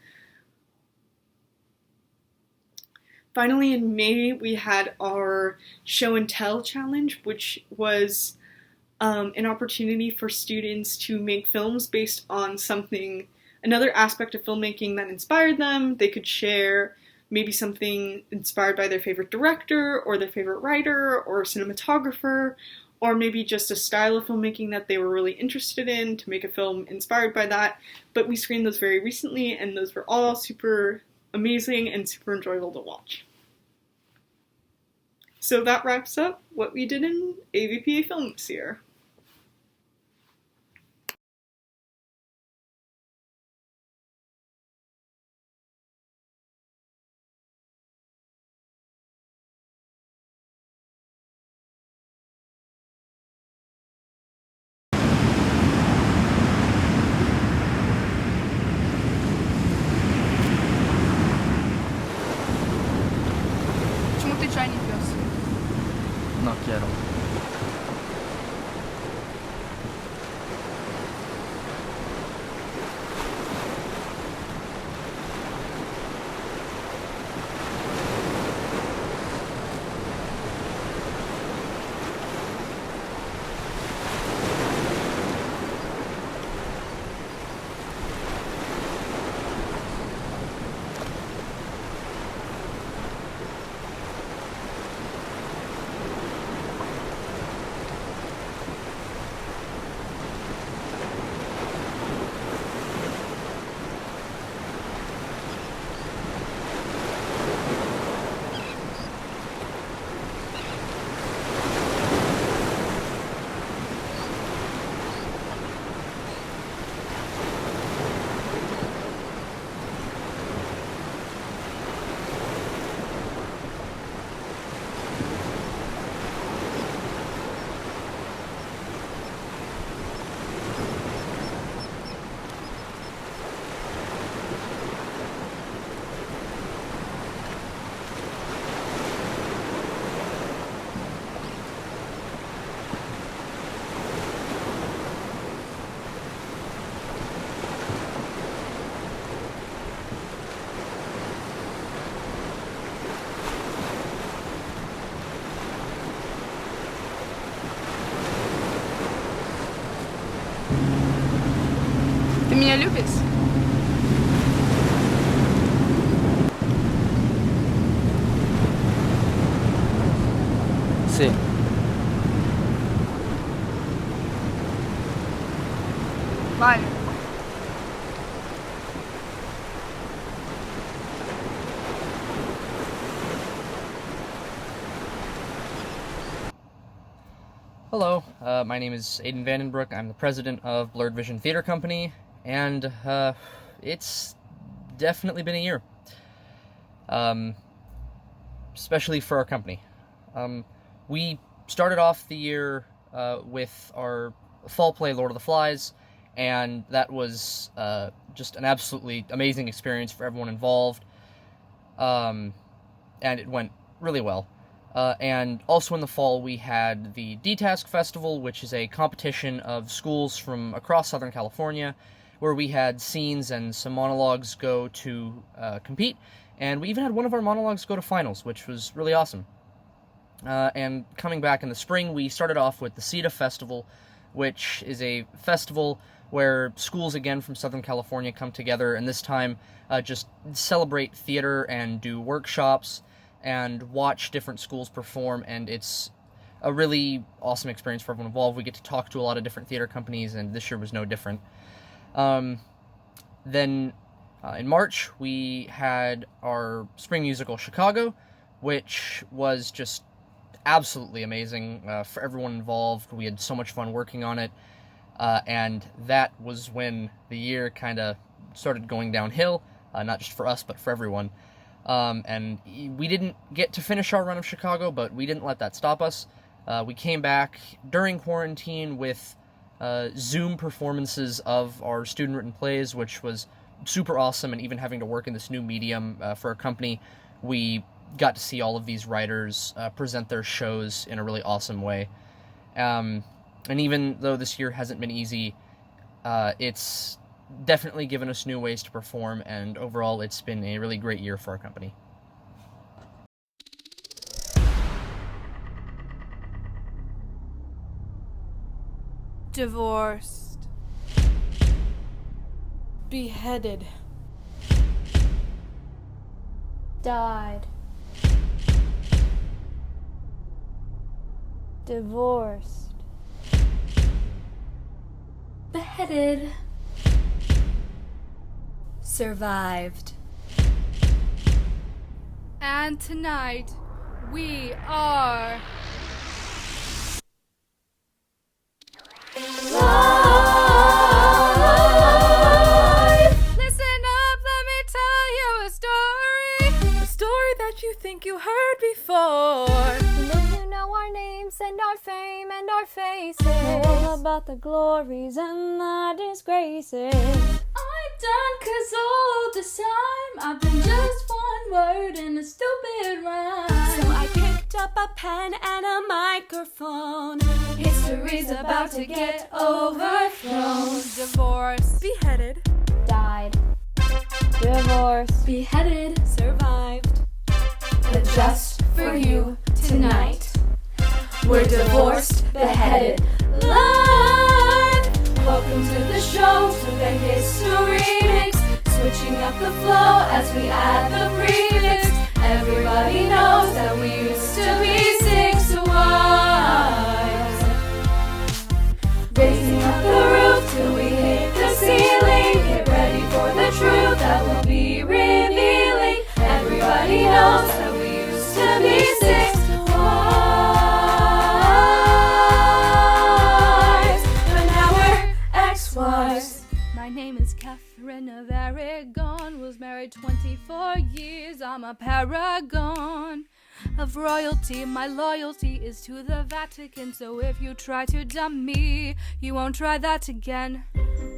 Finally, in May, we had our show and tell challenge, which was an opportunity for students to make films based on another aspect of filmmaking that inspired them. They could share maybe something inspired by their favorite director or their favorite writer or cinematographer, or maybe just a style of filmmaking that they were really interested in to make a film inspired by that. But we screened those very recently, and those were all super amazing and super enjoyable to watch. So that wraps up what we did in AVPA Film this year. Почему ты чай не пёс? No quiero. Ты меня любишь? Fire. Hello, my name is Aiden Vandenbroek. I'm the president of Blurred Vision Theater Company, and it's definitely been a year. Especially for our company. We started off the year with our fall play, Lord of the Flies, and that was just an absolutely amazing experience for everyone involved, and it went really well. And also in the fall, we had the D-Task Festival, which is a competition of schools from across Southern California, where we had scenes and some monologues go to compete, and we even had one of our monologues go to finals, which was really awesome. And coming back in the spring, we started off with the CETA Festival, which is a festival where schools, again, from Southern California come together, and this time just celebrate theater and do workshops, and watch different schools perform, and it's a really awesome experience for everyone involved. We get to talk to a lot of different theater companies, and this year was no different. Then in March, we had our spring musical, Chicago, which was just absolutely amazing for everyone involved. We had so much fun working on it, and that was when the year kind of started going downhill, not just for us, but for everyone. And we didn't get to finish our run of Chicago, but we didn't let that stop us. We came back during quarantine with Zoom performances of our student-written plays, which was super awesome, and even having to work in this new medium for our company, we got to see all of these writers present their shows in a really awesome way. And even though this year hasn't been easy, it's definitely given us new ways to perform, and overall it's been a really great year for our company. Divorced. Beheaded. Died. Divorced. Beheaded. Survived. And tonight, we are... Listen up, let me tell you a story. A story that you think you heard before. You know our names and our fame and our faces. All about the glories and the disgraces. I'm done 'cause all this time I've been just one word in a stupid rhyme. So I picked up a pen and a microphone. History's about to get overthrown. Divorced. Beheaded. Died. Divorced. Beheaded. Survived. But just for you tonight, we're divorced, beheaded, live. Welcome to the show, to the history mix. Switching up the flow as we add the prefix. Everybody knows that we used to be 6 wives. Raising up the roof till we hit the ceiling. Get ready for the truth that will be revealing. Everybody knows that we used to be 6 wives, but now we're ex-wives. My name is Catherine of Aragon. Was married 24 years. I'm a paragon of royalty. My loyalty is to the Vatican. So if you try to dump me, you won't try that again.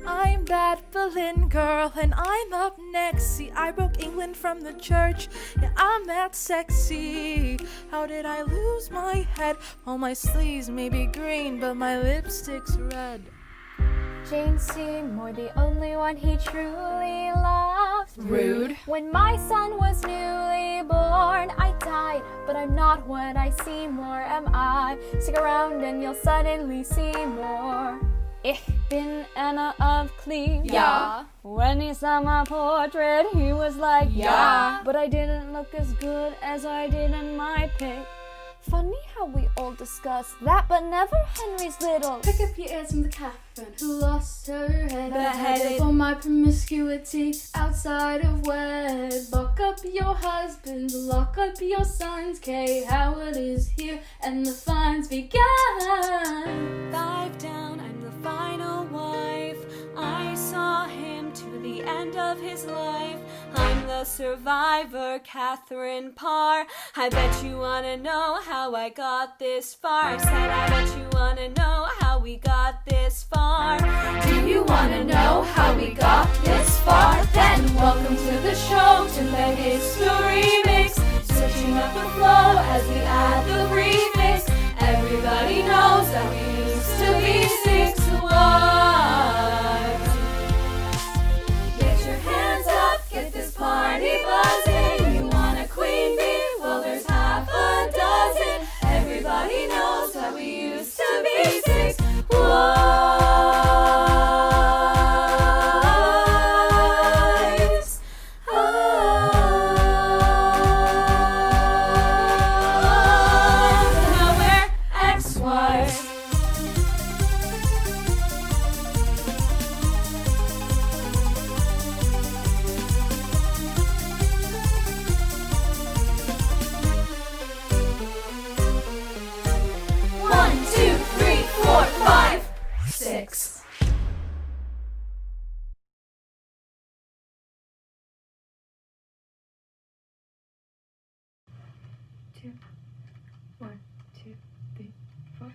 I'm that Berlin girl, and I'm up next. See, I broke England from the church. Yeah, I'm that sexy. How did I lose my head? Well, my sleeves may be green, but my lipstick's red. Jane Seymour, the only one he truly loved. Rude. When my son was newly born, I died, but I'm not what I seem, or am I? Stick around and you'll suddenly see more. Ich bin Anna of Cleves. Yeah. When he saw my portrait, he was like, Yeah. But I didn't look as good as I did in my pic. Funny how we all discuss that, but never Henry's little. Pick up your ears from the Catherine who lost her head. headed for my promiscuity outside of wed. Lock up your husbands, lock up your sons. K. Howard is here and the fine's begun. 5 down, I'm the final wife. I saw him to the end of his life. I'm the survivor, Catherine Parr. I bet you wanna know how I got this far. I said I bet you wanna know how we got this far. Do you wanna know how we got this far? Then welcome to the show, to the history mix. Switching up the flow as we add the prefix. Everybody knows that we used to be 6 wives. Get your hands up, get this party buzzing. You want a queen bee? Well, there's half a dozen. Everybody knows that we used to be 6 wives. Now we're ex-wives. One, two, three, four, five, 6. Two, 1, 2, 3, 4.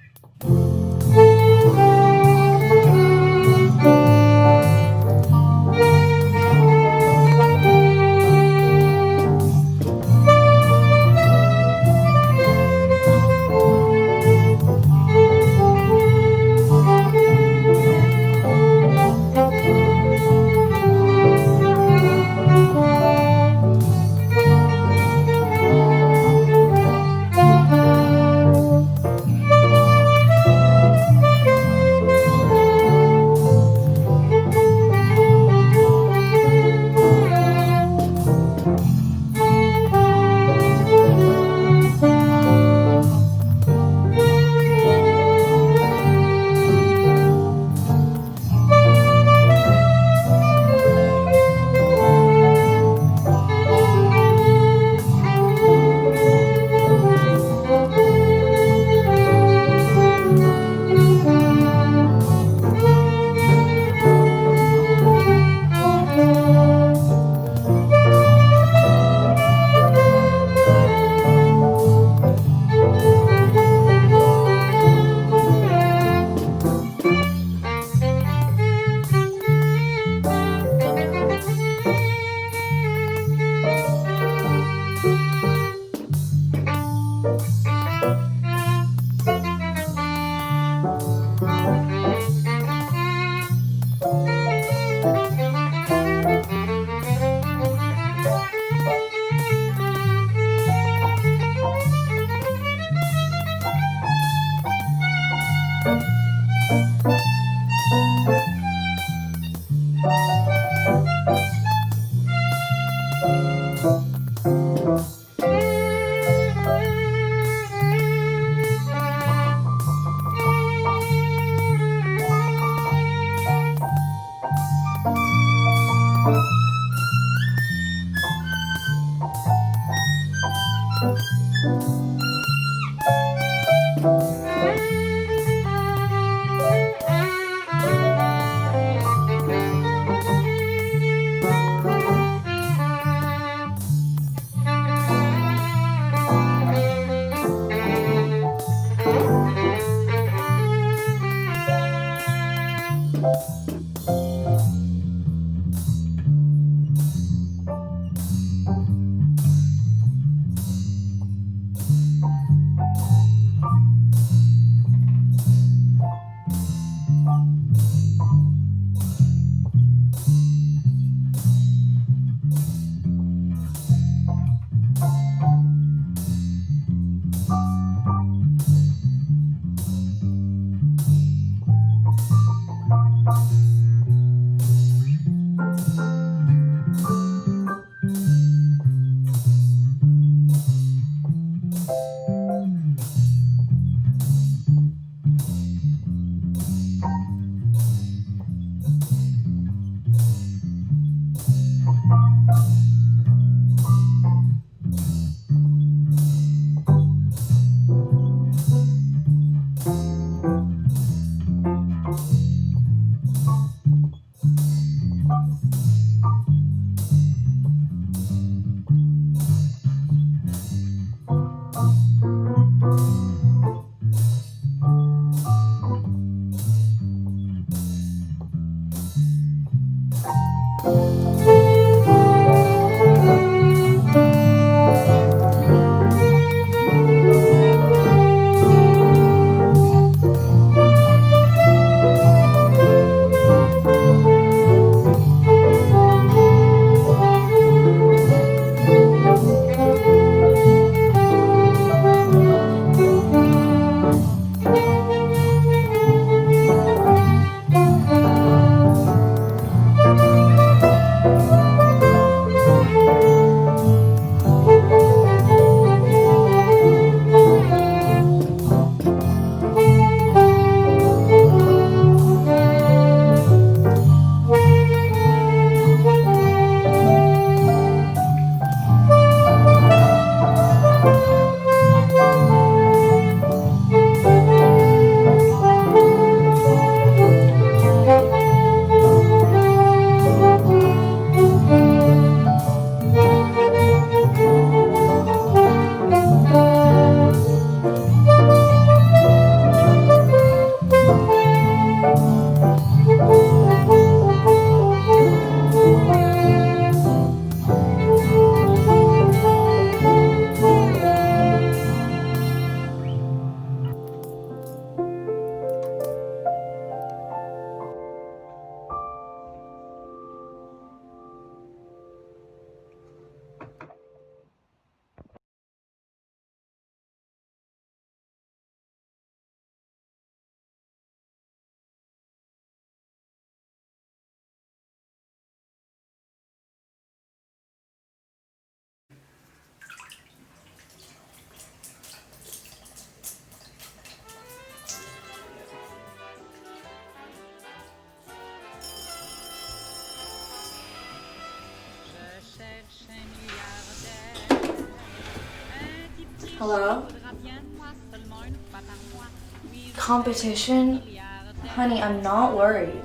Hello? Competition? Honey, I'm not worried.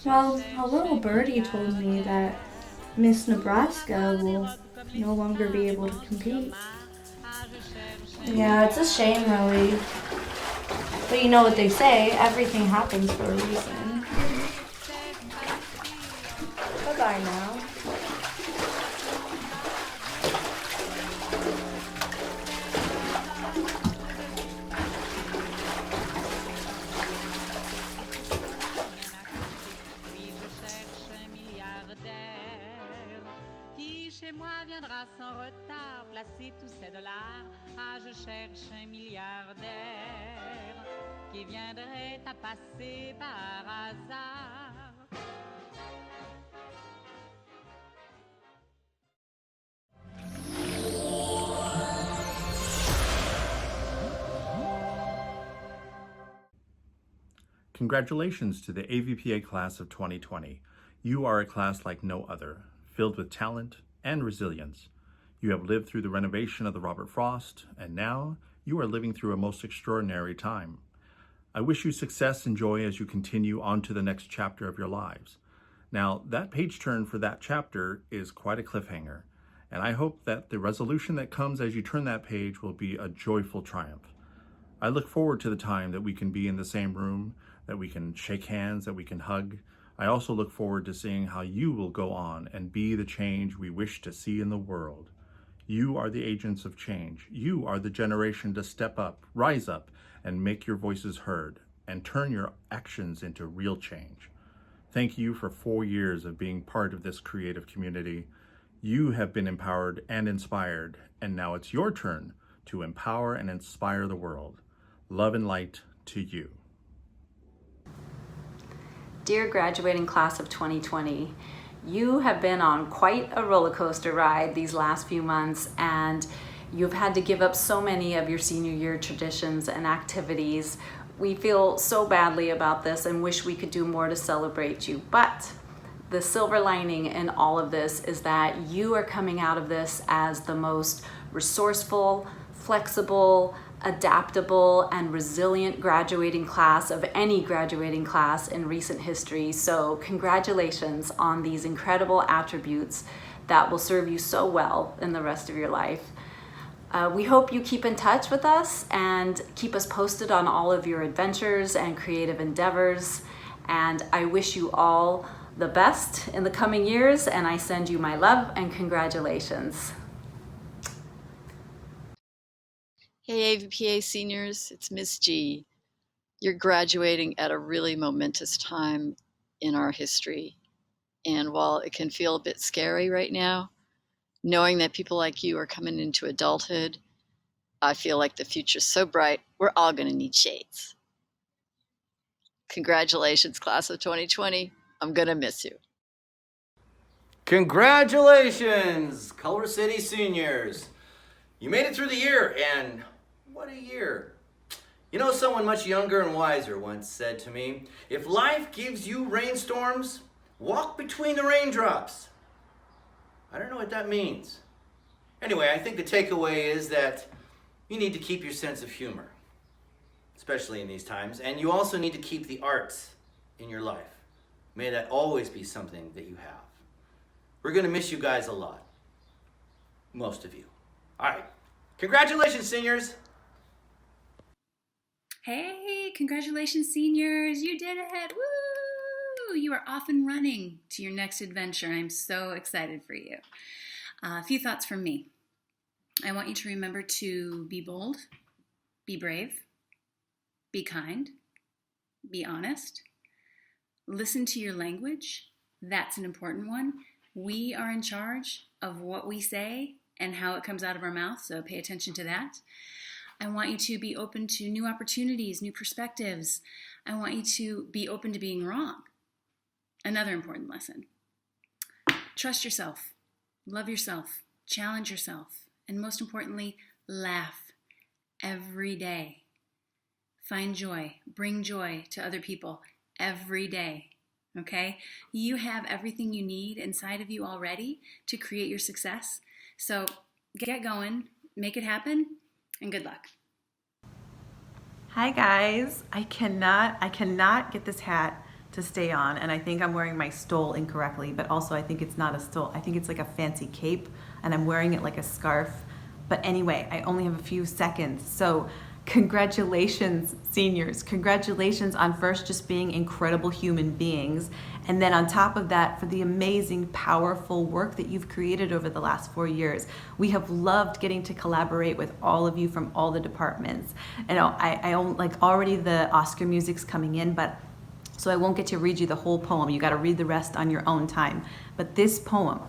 Well, a little birdie told me that Miss Nebraska will no longer be able to compete. Yeah, it's a shame, really. But you know what they say, everything happens for a reason. Bye-bye now. Chez moi viendra sans retard placer tous ces dollars. Ah, je cherche un milliardaire qui viendrait à passer par hasard. Congratulations to the AVPA class of 2020. You are a class like no other, filled with talent and resilience. You have lived through the renovation of the Robert Frost, and now you are living through a most extraordinary time. I wish you success and joy as you continue on to the next chapter of your lives. Now, that page turn for that chapter is quite a cliffhanger, and I hope that the resolution that comes as you turn that page will be a joyful triumph. I look forward to the time that we can be in the same room, that we can shake hands, that we can hug. I also look forward to seeing how you will go on and be the change we wish to see in the world. You are the agents of change. You are the generation to step up, rise up, and make your voices heard, and turn your actions into real change. Thank you for 4 years of being part of this creative community. You have been empowered and inspired, and now it's your turn to empower and inspire the world. Love and light to you. Dear graduating class of 2020, you have been on quite a roller coaster ride these last few months, and you've had to give up so many of your senior year traditions and activities. We feel so badly about this and wish we could do more to celebrate you, but the silver lining in all of this is that you are coming out of this as the most resourceful, flexible, adaptable and resilient graduating class of any graduating class in recent history. So congratulations on these incredible attributes that will serve you so well in the rest of your life. We hope you keep in touch with us and keep us posted on all of your adventures and creative endeavors. And I wish you all the best in the coming years, and I send you my love and congratulations. Hey AVPA seniors, it's Miss G. You're graduating at a really momentous time in our history. And while it can feel a bit scary right now, knowing that people like you are coming into adulthood, I feel like the future's so bright, we're all gonna need shades. Congratulations, class of 2020. I'm gonna miss you. Congratulations, Culver City seniors. You made it through the year, and what a year. You know, someone much younger and wiser once said to me, if life gives you rainstorms, walk between the raindrops. I don't know what that means. Anyway, I think the takeaway is that you need to keep your sense of humor, especially in these times, and you also need to keep the arts in your life. May that always be something that you have. We're gonna miss you guys a lot. Most of you. All right. Congratulations, seniors. Hey, congratulations, seniors. You did it. Woo! You are off and running to your next adventure. I'm so excited for you. A few thoughts from me. I want you to remember to be bold, be brave, be kind, be honest, listen to your language. That's an important one. We are in charge of what we say and how it comes out of our mouth, so pay attention to that. I want you to be open to new opportunities, new perspectives. I want you to be open to being wrong. Another important lesson. Trust yourself, love yourself, challenge yourself, and most importantly, laugh every day. Find joy, bring joy to other people every day, okay? You have everything you need inside of you already to create your success. So get going, make it happen, and good luck. Hi guys, I cannot get this hat to stay on, and I think I'm wearing my stole incorrectly, but also I think it's not a stole. I think it's like a fancy cape and I'm wearing it like a scarf. But anyway, I only have a few seconds. So congratulations, seniors. Congratulations on first just being incredible human beings. And then on top of that, for the amazing, powerful work that you've created over the last 4 years. We have loved getting to collaborate with all of you from all the departments. And I like already the Oscar music's coming in, but so I won't get to read you the whole poem. You got to read the rest on your own time. But this poem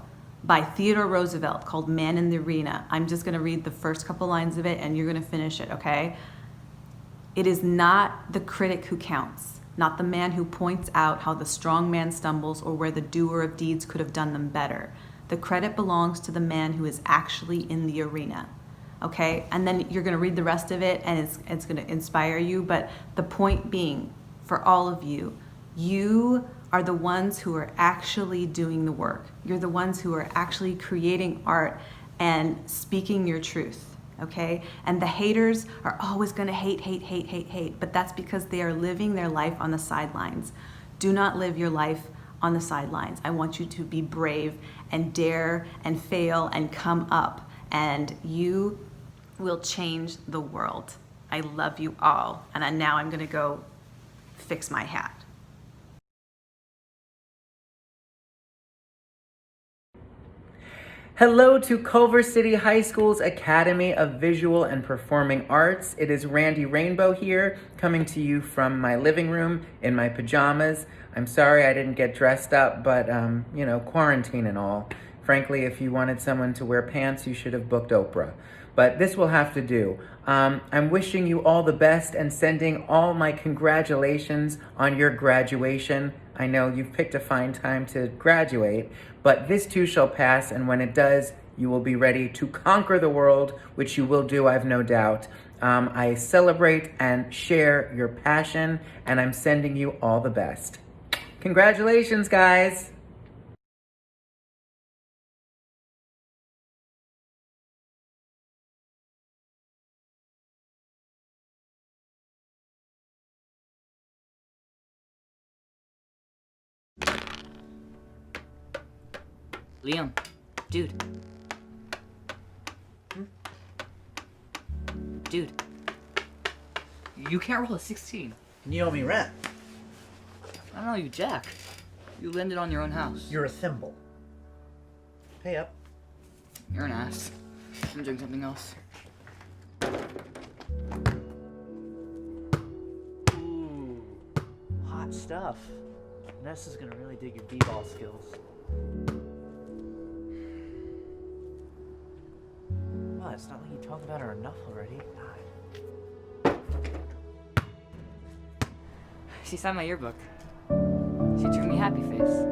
by Theodore Roosevelt called Man in the Arena. I'm just gonna read the first couple lines of it and you're gonna finish it, okay? It is not the critic who counts, not the man who points out how the strong man stumbles or where the doer of deeds could have done them better. The credit belongs to the man who is actually in the arena, okay? And then you're gonna read the rest of it and it's gonna inspire you, but the point being, for all of you, you are the ones who are actually doing the work. You're the ones who are actually creating art and speaking your truth, okay? And the haters are always gonna hate, but that's because they are living their life on the sidelines. Do not live your life on the sidelines. I want you to be brave and dare and fail and come up, and you will change the world. I love you all. And now I'm gonna go fix my hat. Hello to Culver City High School's Academy of Visual and Performing Arts. It is Randy Rainbow here, coming to you from my living room in my pajamas. I'm sorry I didn't get dressed up, but you know, quarantine and all. Frankly, if you wanted someone to wear pants, you should have booked Oprah. But this will have to do. I'm wishing you all the best and sending all my congratulations on your graduation. I know you've picked a fine time to graduate, but this too shall pass, and when it does, you will be ready to conquer the world, which you will do, I've no doubt. I celebrate and share your passion, and I'm sending you all the best. Congratulations, guys. Liam, dude. Dude. You can't roll a 16. And you owe me rent. I don't know you, Jack. You landed on your own house. You're a thimble. Pay up. You're an ass. I'm doing something else. Ooh, hot stuff. Nessa's gonna really dig your b-ball skills. What? It's not like you talked about her enough already. God. She signed my yearbook. She drew me happy face.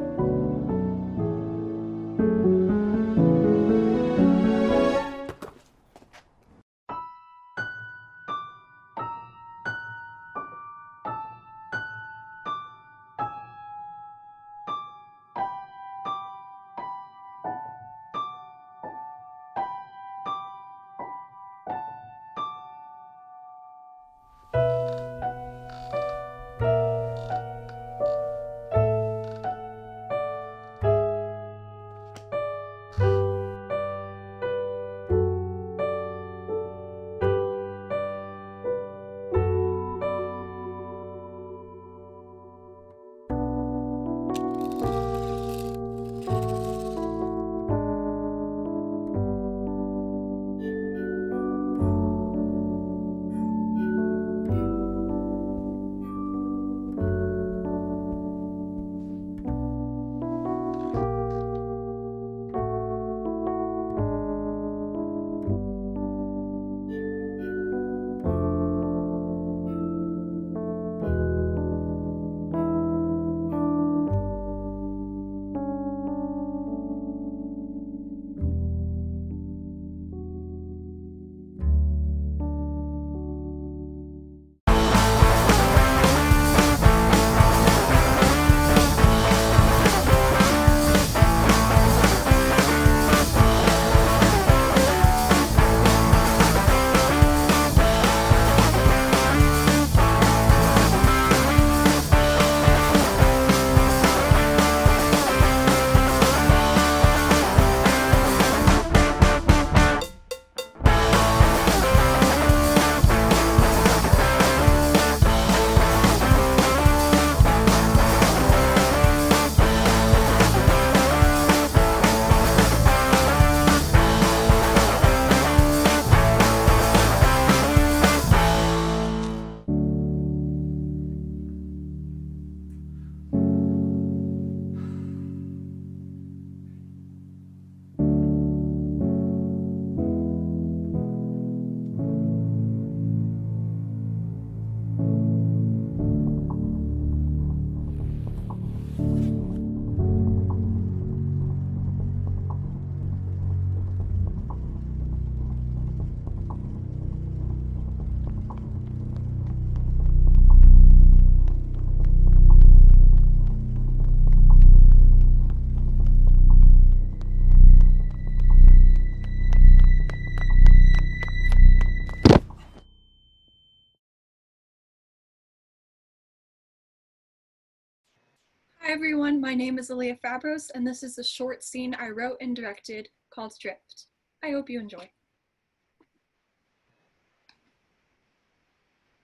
Hi everyone, my name is Aaliyah Fabros, and this is a short scene I wrote and directed called Drift. I hope you enjoy.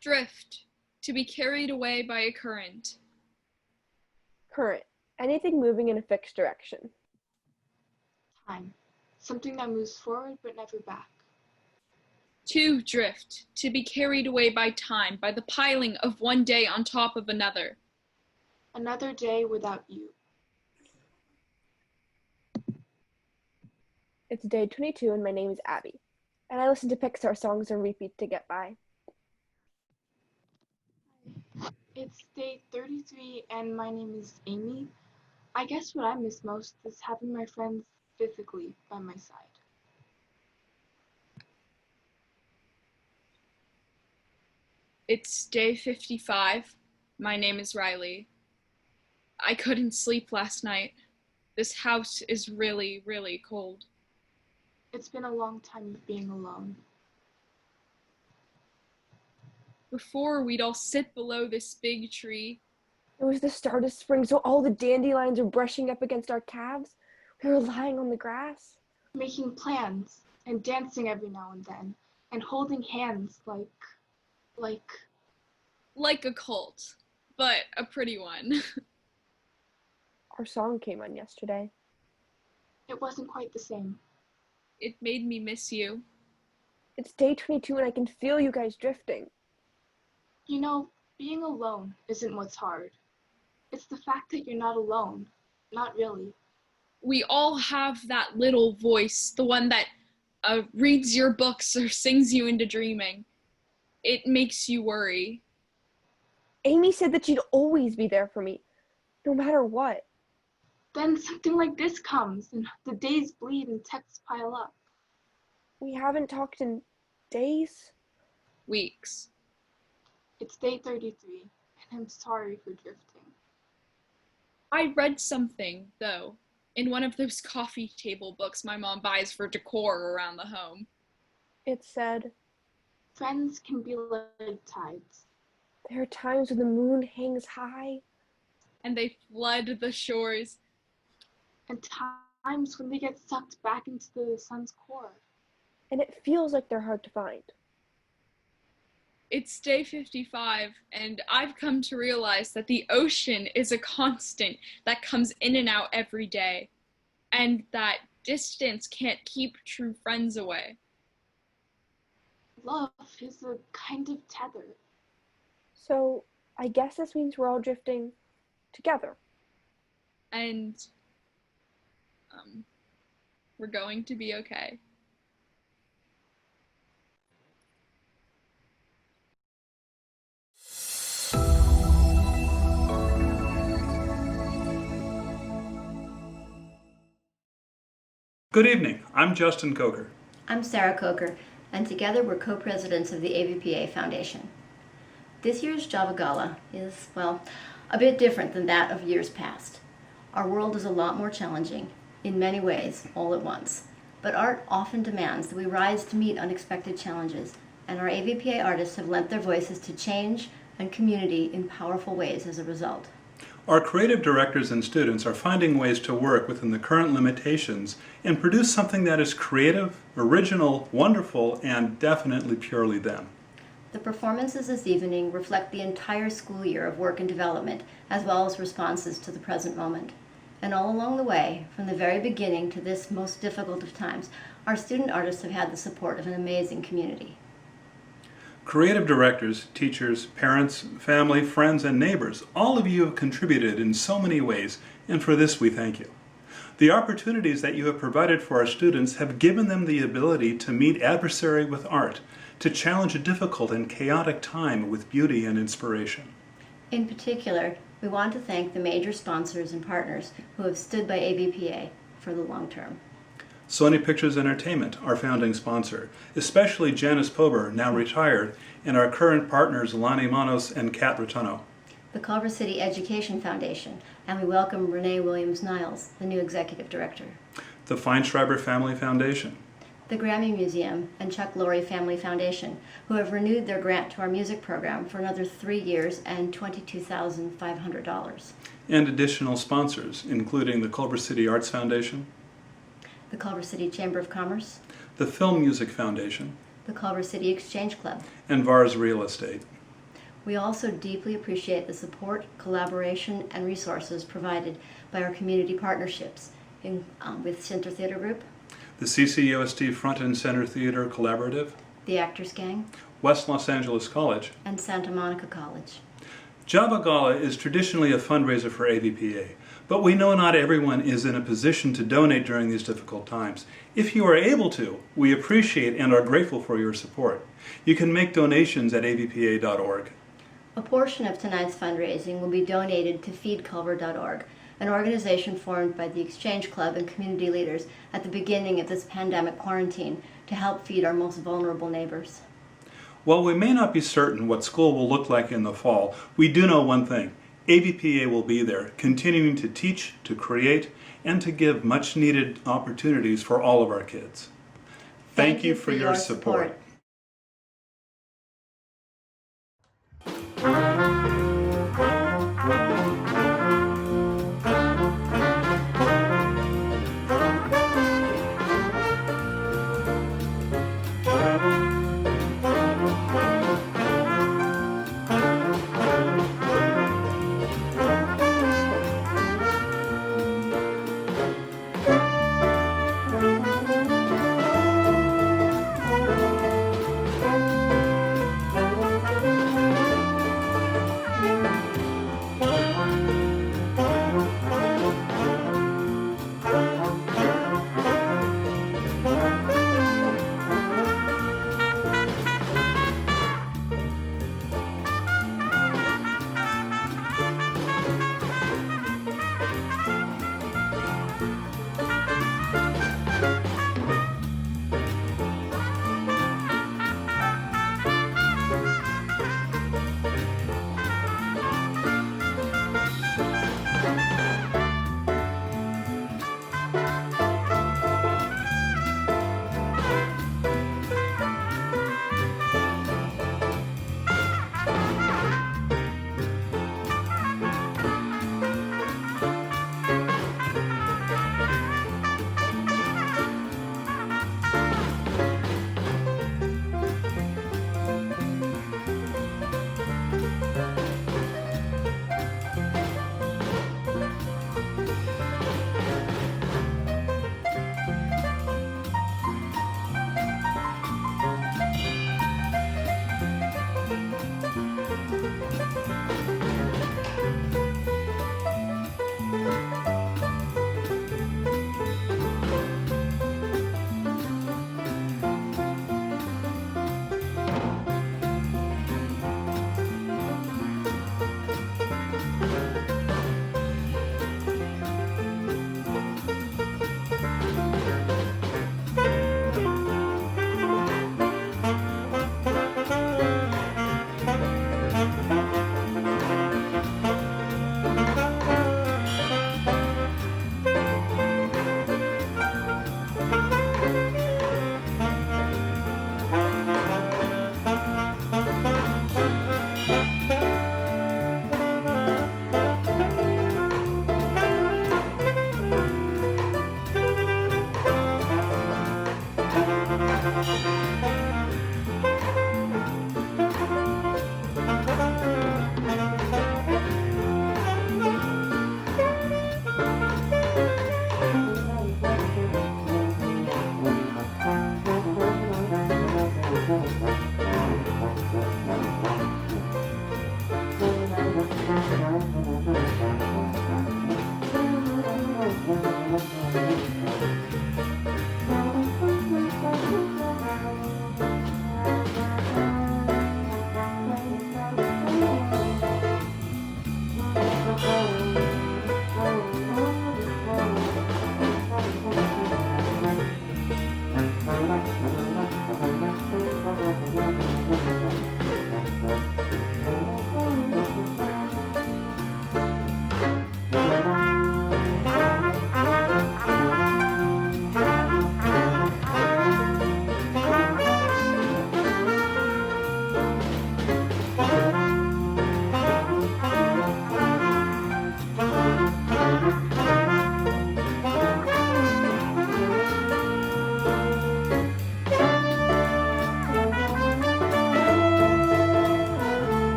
Drift, to be carried away by a current. Current, anything moving in a fixed direction. Time, something that moves forward but never back. To drift, to be carried away by time, by the piling of one day on top of another. Another day without you. It's day 22 and my name is Abby, and I listen to Pixar songs on repeat to get by. It's day 33 and my name is Amy. I guess what I miss most is having my friends physically by my side. It's day 55. My name is Riley. I couldn't sleep last night. This house is really, really cold. It's been a long time of being alone. Before, we'd all sit below this big tree. It was the start of spring, so all the dandelions were brushing up against our calves. We were lying on the grass, making plans, and dancing every now and then, and holding hands like a cult, but a pretty one. Our song came on yesterday. It wasn't quite the same. It made me miss you. It's day 22 and I can feel you guys drifting. You know, being alone isn't what's hard. It's the fact that you're not alone. Not really. We all have that little voice, the one that reads your books or sings you into dreaming. It makes you worry. Amy said that she'd always be there for me, no matter what. Then something like this comes, and the days bleed and texts pile up. We haven't talked in days? Weeks. It's day 33, and I'm sorry for drifting. I read something, though, in one of those coffee table books my mom buys for decor around the home. It said, friends can be like tides. There are times when the moon hangs high. And they flood the shores. And times when they get sucked back into the sun's core. And it feels like they're hard to find. It's day 55, and I've come to realize that the ocean is a constant that comes in and out every day, and that distance can't keep true friends away. Love is a kind of tether. So, I guess this means we're all drifting together. And, we're going to be okay. Good evening. I'm Justin Coker. I'm Sarah Coker, and together we're co-presidents of the AVPA Foundation. This year's Java Gala is, well, a bit different than that of years past. Our world is a lot more challenging, in many ways, all at once. But art often demands that we rise to meet unexpected challenges, and our AVPA artists have lent their voices to change and community in powerful ways as a result. Our creative directors and students are finding ways to work within the current limitations and produce something that is creative, original, wonderful, and definitely purely them. The performances this evening reflect the entire school year of work and development, as well as responses to the present moment. And all along the way, from the very beginning to this most difficult of times, our student artists have had the support of an amazing community. Creative directors, teachers, parents, family, friends, and neighbors, all of you have contributed in so many ways, and for this we thank you. The opportunities that you have provided for our students have given them the ability to meet adversary with art, to challenge a difficult and chaotic time with beauty and inspiration. In particular, we want to thank the major sponsors and partners who have stood by AVPA for the long term. Sony Pictures Entertainment, our founding sponsor, especially Janice Pober, now retired, and our current partners Lonnie Manos and Kat Rotuno. The Culver City Education Foundation, and we welcome Renee Williams-Niles, the new executive director. The Feinschreiber Family Foundation. The Grammy Museum and Chuck Lorre Family Foundation, who have renewed their grant to our music program for another 3 years and $22,500. And additional sponsors, including the Culver City Arts Foundation, the Culver City Chamber of Commerce, the Film Music Foundation, the Culver City Exchange Club, and VARS Real Estate. We also deeply appreciate the support, collaboration, and resources provided by our community partnerships with Center Theater Group, the CCUSD Front and Center Theater Collaborative, the Actors Gang, West Los Angeles College, and Santa Monica College. Java Gala is traditionally a fundraiser for AVPA, but we know not everyone is in a position to donate during these difficult times. If you are able to, we appreciate and are grateful for your support. You can make donations at avpa.org. A portion of tonight's fundraising will be donated to feedculver.org, an organization formed by the Exchange Club and community leaders at the beginning of this pandemic quarantine to help feed our most vulnerable neighbors. While we may not be certain what school will look like in the fall, we do know one thing. AVPA will be there, continuing to teach, to create, and to give much-needed opportunities for all of our kids. Thank you for your support.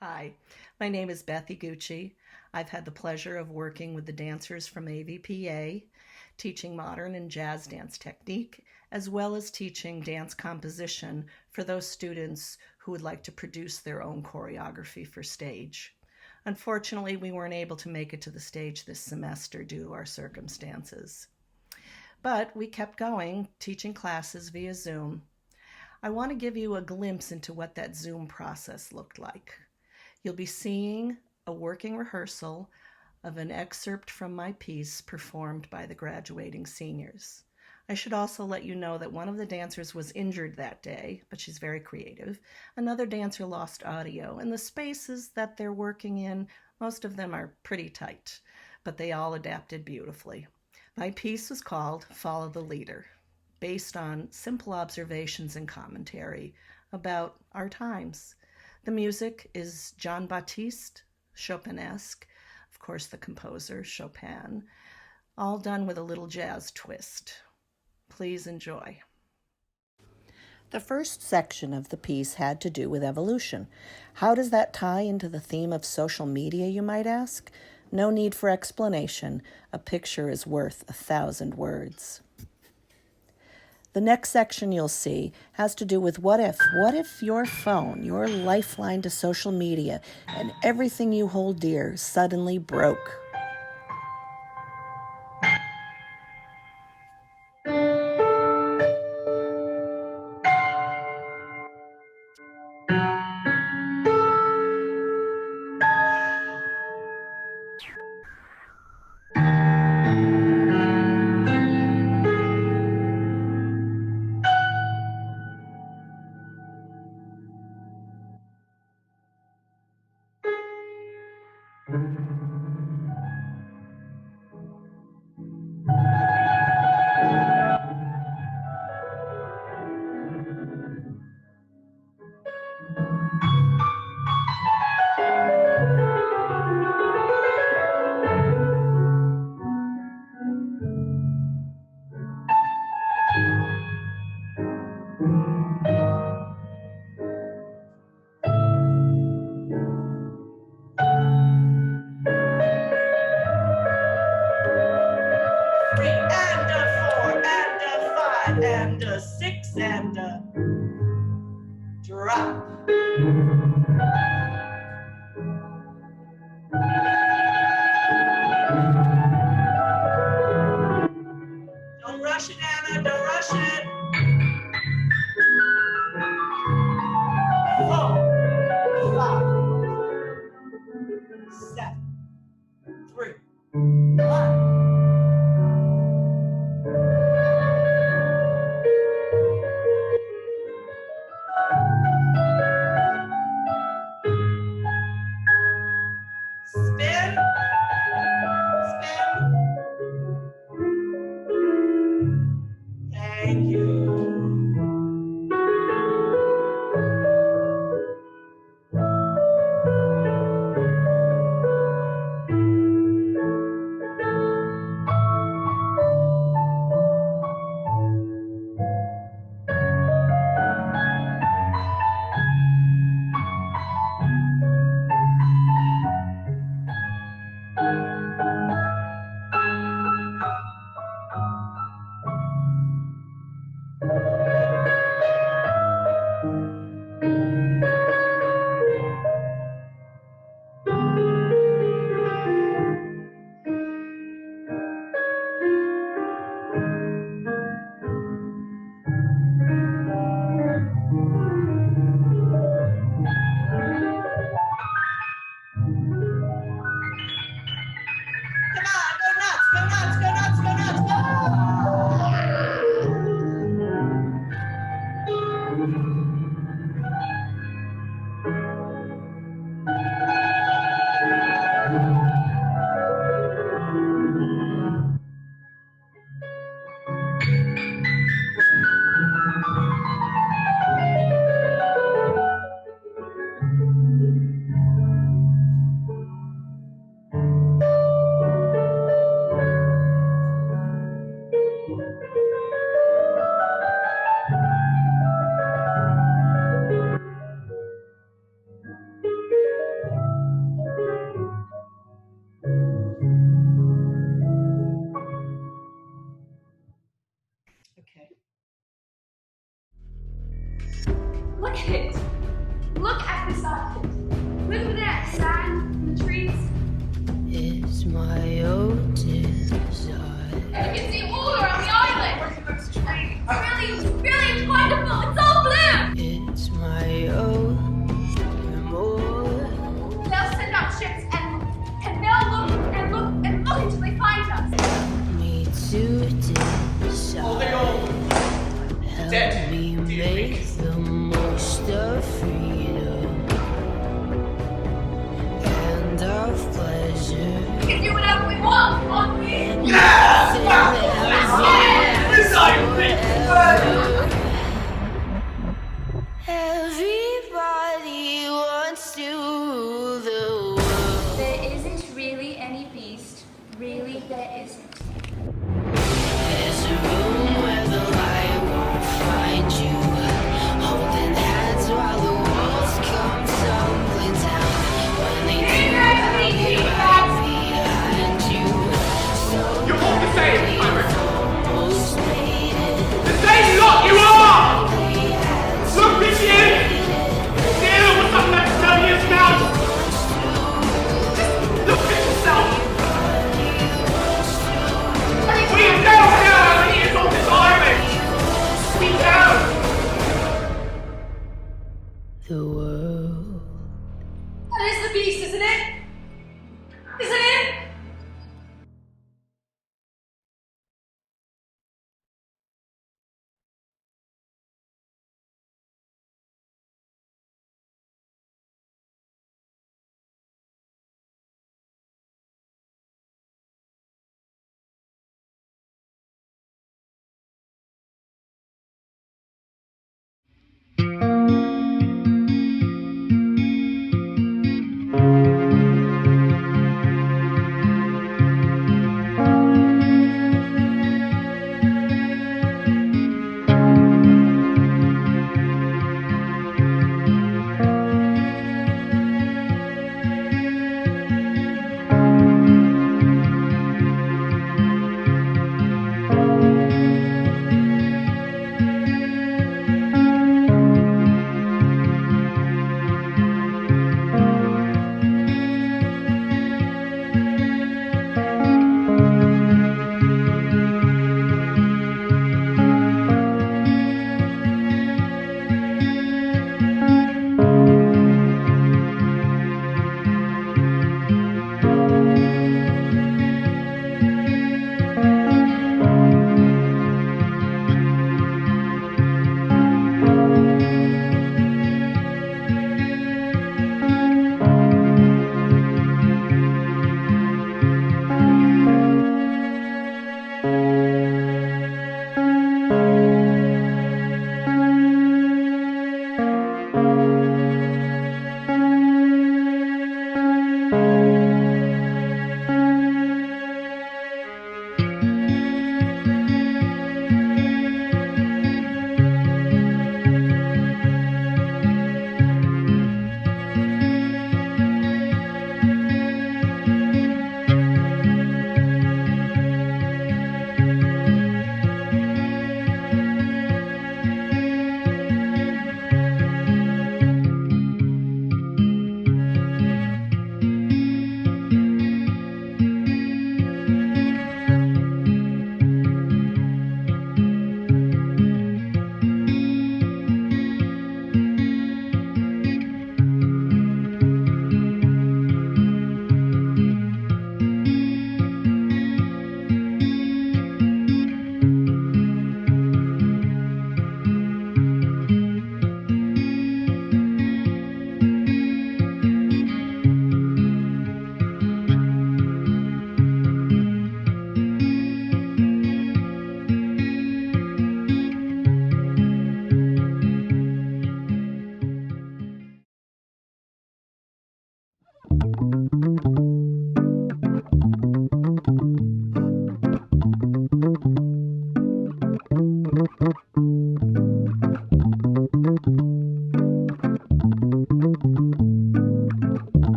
Hi, my name is Beth Iguchi. I've had the pleasure of working with the dancers from AVPA, teaching modern and jazz dance technique, as well as teaching dance composition for those students who would like to produce their own choreography for stage. Unfortunately, we weren't able to make it to the stage this semester due to our circumstances. But we kept going, teaching classes via Zoom. I want to give you a glimpse into what that Zoom process looked like. You'll be seeing a working rehearsal of an excerpt from my piece performed by the graduating seniors. I should also let you know that one of the dancers was injured that day, but she's very creative. Another dancer lost audio, and the spaces that they're working in, most of them are pretty tight, but they all adapted beautifully. My piece was called Follow the Leader, based on simple observations and commentary about our times. The music is Jean-Baptiste, Chopinesque, of course the composer, Chopin, all done with a little jazz twist. Please enjoy. The first section of the piece had to do with evolution. How does that tie into the theme of social media, you might ask? No need for explanation. A picture is worth 1,000 words. The next section you'll see has to do with what if. What if your phone, your lifeline to social media, and everything you hold dear suddenly broke? And a 6 and a drop. Don't rush it, Anna, don't rush it. 4, 5, 7, 3, 1. Spin. Thank you. Look at it. Look at this island. Look at that sand and the trees. It's my own desire. You can see all around the island. Really, it's wonderful. It's all blue. It's my own remorse. They'll send out ships and they'll look until they find us. Me to decide. Help me make the most of freedom and of pleasure. We can do whatever we want, can't we? Everybody wants to rule the world. There isn't really any beast. Really, there isn't. There's a room where the light won't find you. Holding hands while the walls come tumbling down. When they do, I'll be right behind you. So you won't be safe, almost made it. The same lot you are! Look at you! Deal with something that's 10 years now! Just look at yourself! We don't know how many years on this island! We don't! The world. That is the beast, isn't it? Isn't it?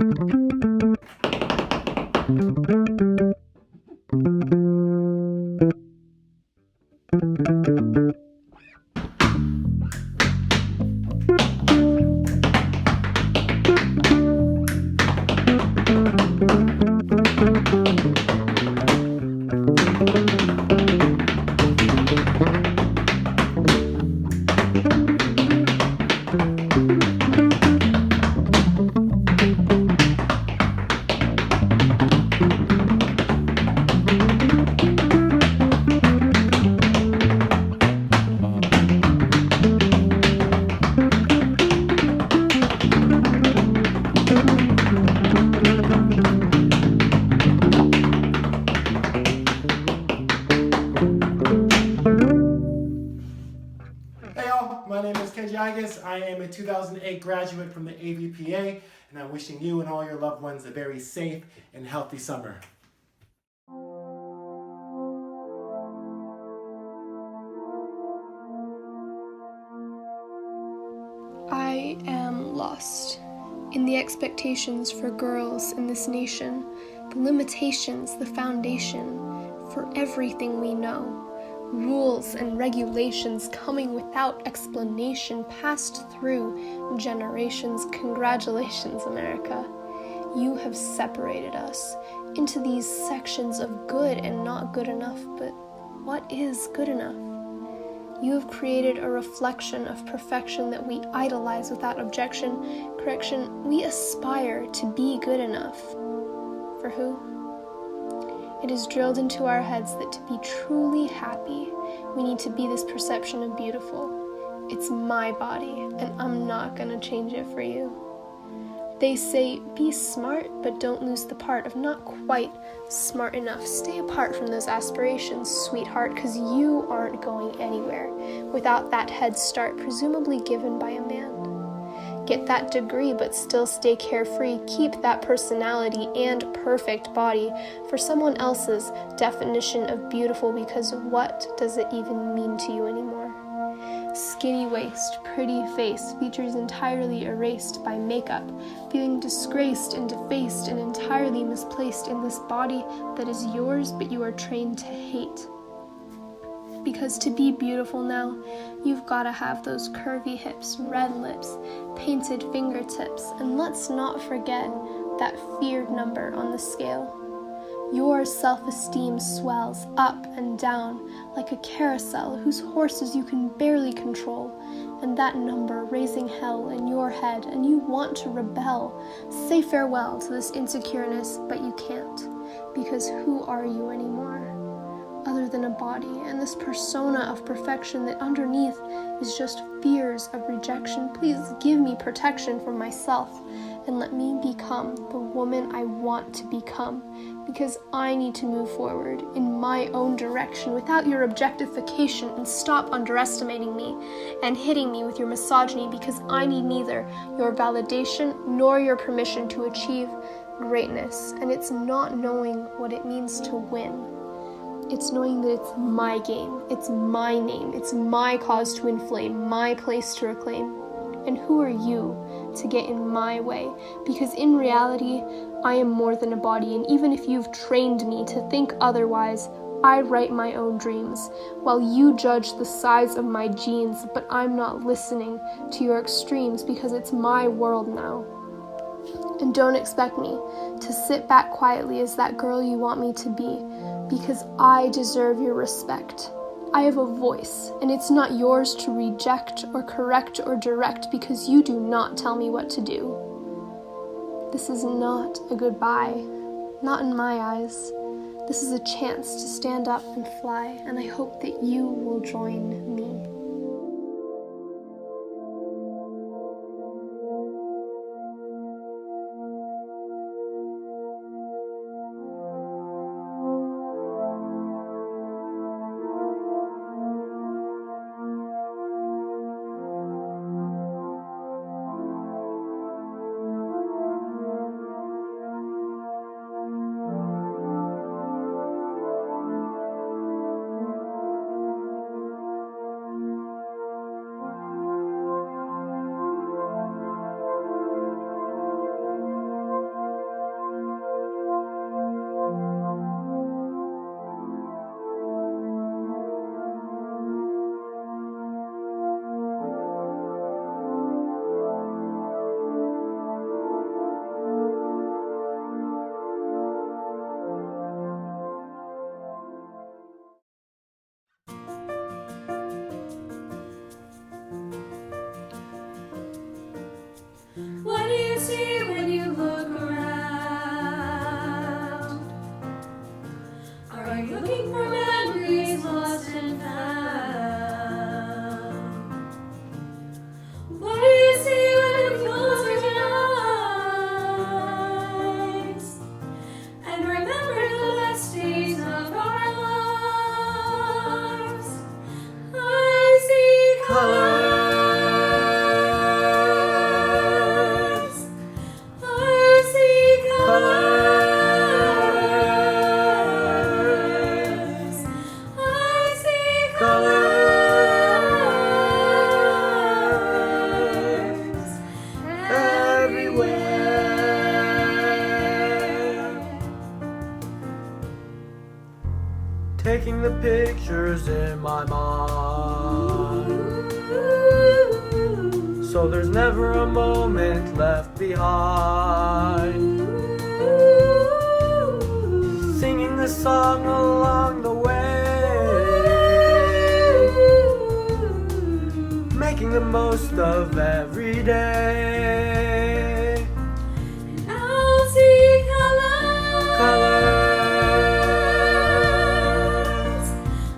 Hey y'all, my name is Kenji. I am a 2008 graduate from the AVPA, and I'm wishing you and all your loved ones a very safe and healthy summer. I am lost in the expectations for girls in this nation, the limitations, the foundation for everything we know. Rules and regulations coming without explanation, passed through generations. Congratulations, America. You have separated us into these sections of good and not good enough, but what is good enough? You have created a reflection of perfection that we idolize without objection, correction. We aspire to be good enough. For who? It is drilled into our heads that to be truly happy, we need to be this perception of beautiful. It's my body, and I'm not gonna change it for you. They say, be smart, but don't lose the part of not quite smart enough. Stay apart from those aspirations, sweetheart, because you aren't going anywhere without that head start, presumably given by a man. Get that degree, but still stay carefree. Keep that personality and perfect body for someone else's definition of beautiful, because what does it even mean to you anymore? Skinny waist, pretty face, features entirely erased by makeup, feeling disgraced and defaced and entirely misplaced in this body that is yours but you are trained to hate. Because to be beautiful now, you've got to have those curvy hips, red lips, painted fingertips, and let's not forget that feared number on the scale. Your self-esteem swells up and down like a carousel whose horses you can barely control, and that number raising hell in your head, and you want to rebel, say farewell to this insecureness, but you can't, because who are you anymore? Other than a body and this persona of perfection that underneath is just fears of rejection. Please give me protection from myself and let me become the woman I want to become, because I need to move forward in my own direction without your objectification, and stop underestimating me and hitting me with your misogyny, because I need neither your validation nor your permission to achieve greatness. And it's not knowing what it means to win. It's knowing that it's my game, it's my name, it's my cause to inflame, my place to reclaim. And who are you to get in my way? Because in reality, I am more than a body, and even if you've trained me to think otherwise, I write my own dreams, while you judge the size of my genes, but I'm not listening to your extremes, because it's my world now. And don't expect me to sit back quietly as that girl you want me to be, because I deserve your respect. I have a voice, and it's not yours to reject or correct or direct, because you do not tell me what to do. This is not a goodbye, not in my eyes. This is a chance to stand up and fly, and I hope that you will join me. making the pictures in my mind. So there's never a moment left behind. Singing the song along the way, making the most of every day. I'll see colors.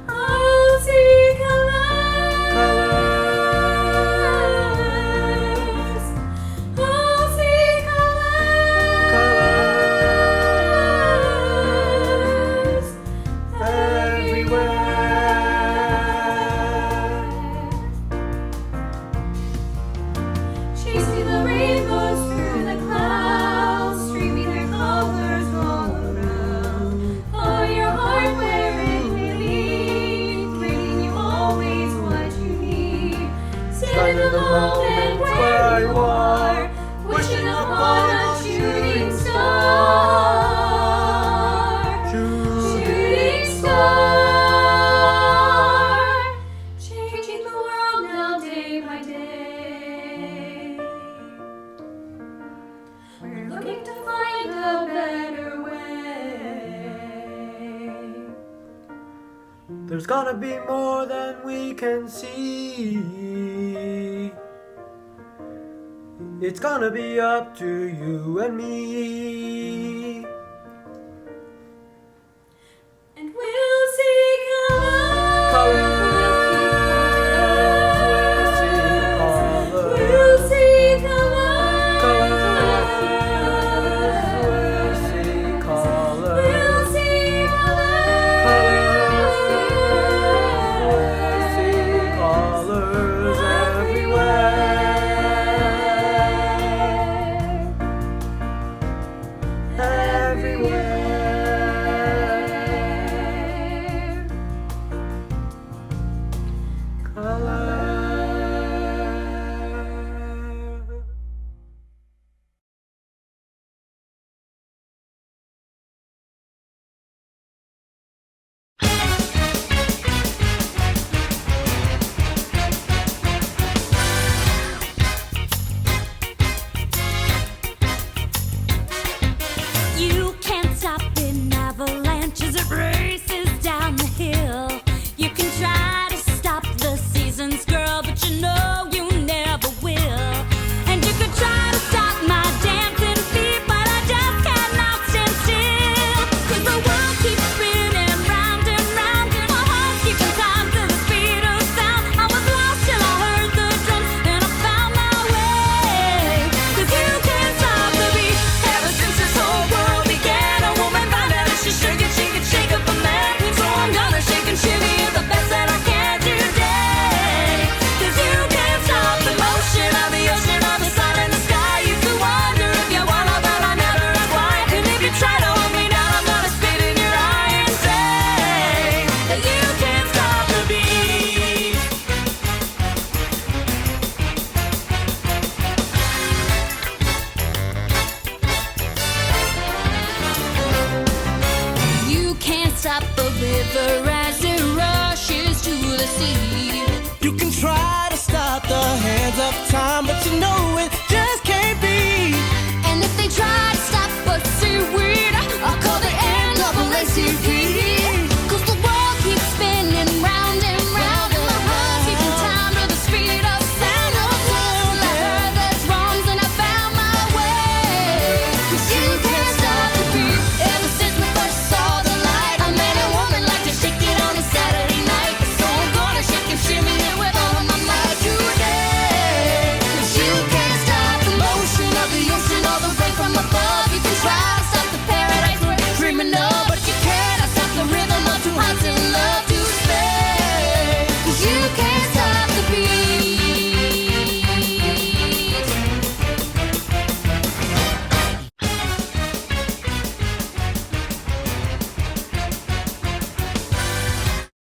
I'll see colors. I'll see colors. Chasing the rainbows through the clouds, streaming their colors all around. Follow your heart where it may lead, bringing you always what you need. Stand in the moment where you are, wishing upon a shooting star. Shooting star, changing the world now day by day. We're looking to find a better way. There's gonna be more than we can see. It's gonna be up to you and me. And we'll see colors. We'll see colors. We'll see colors. We'll see We'll see colors everywhere. Everywhere.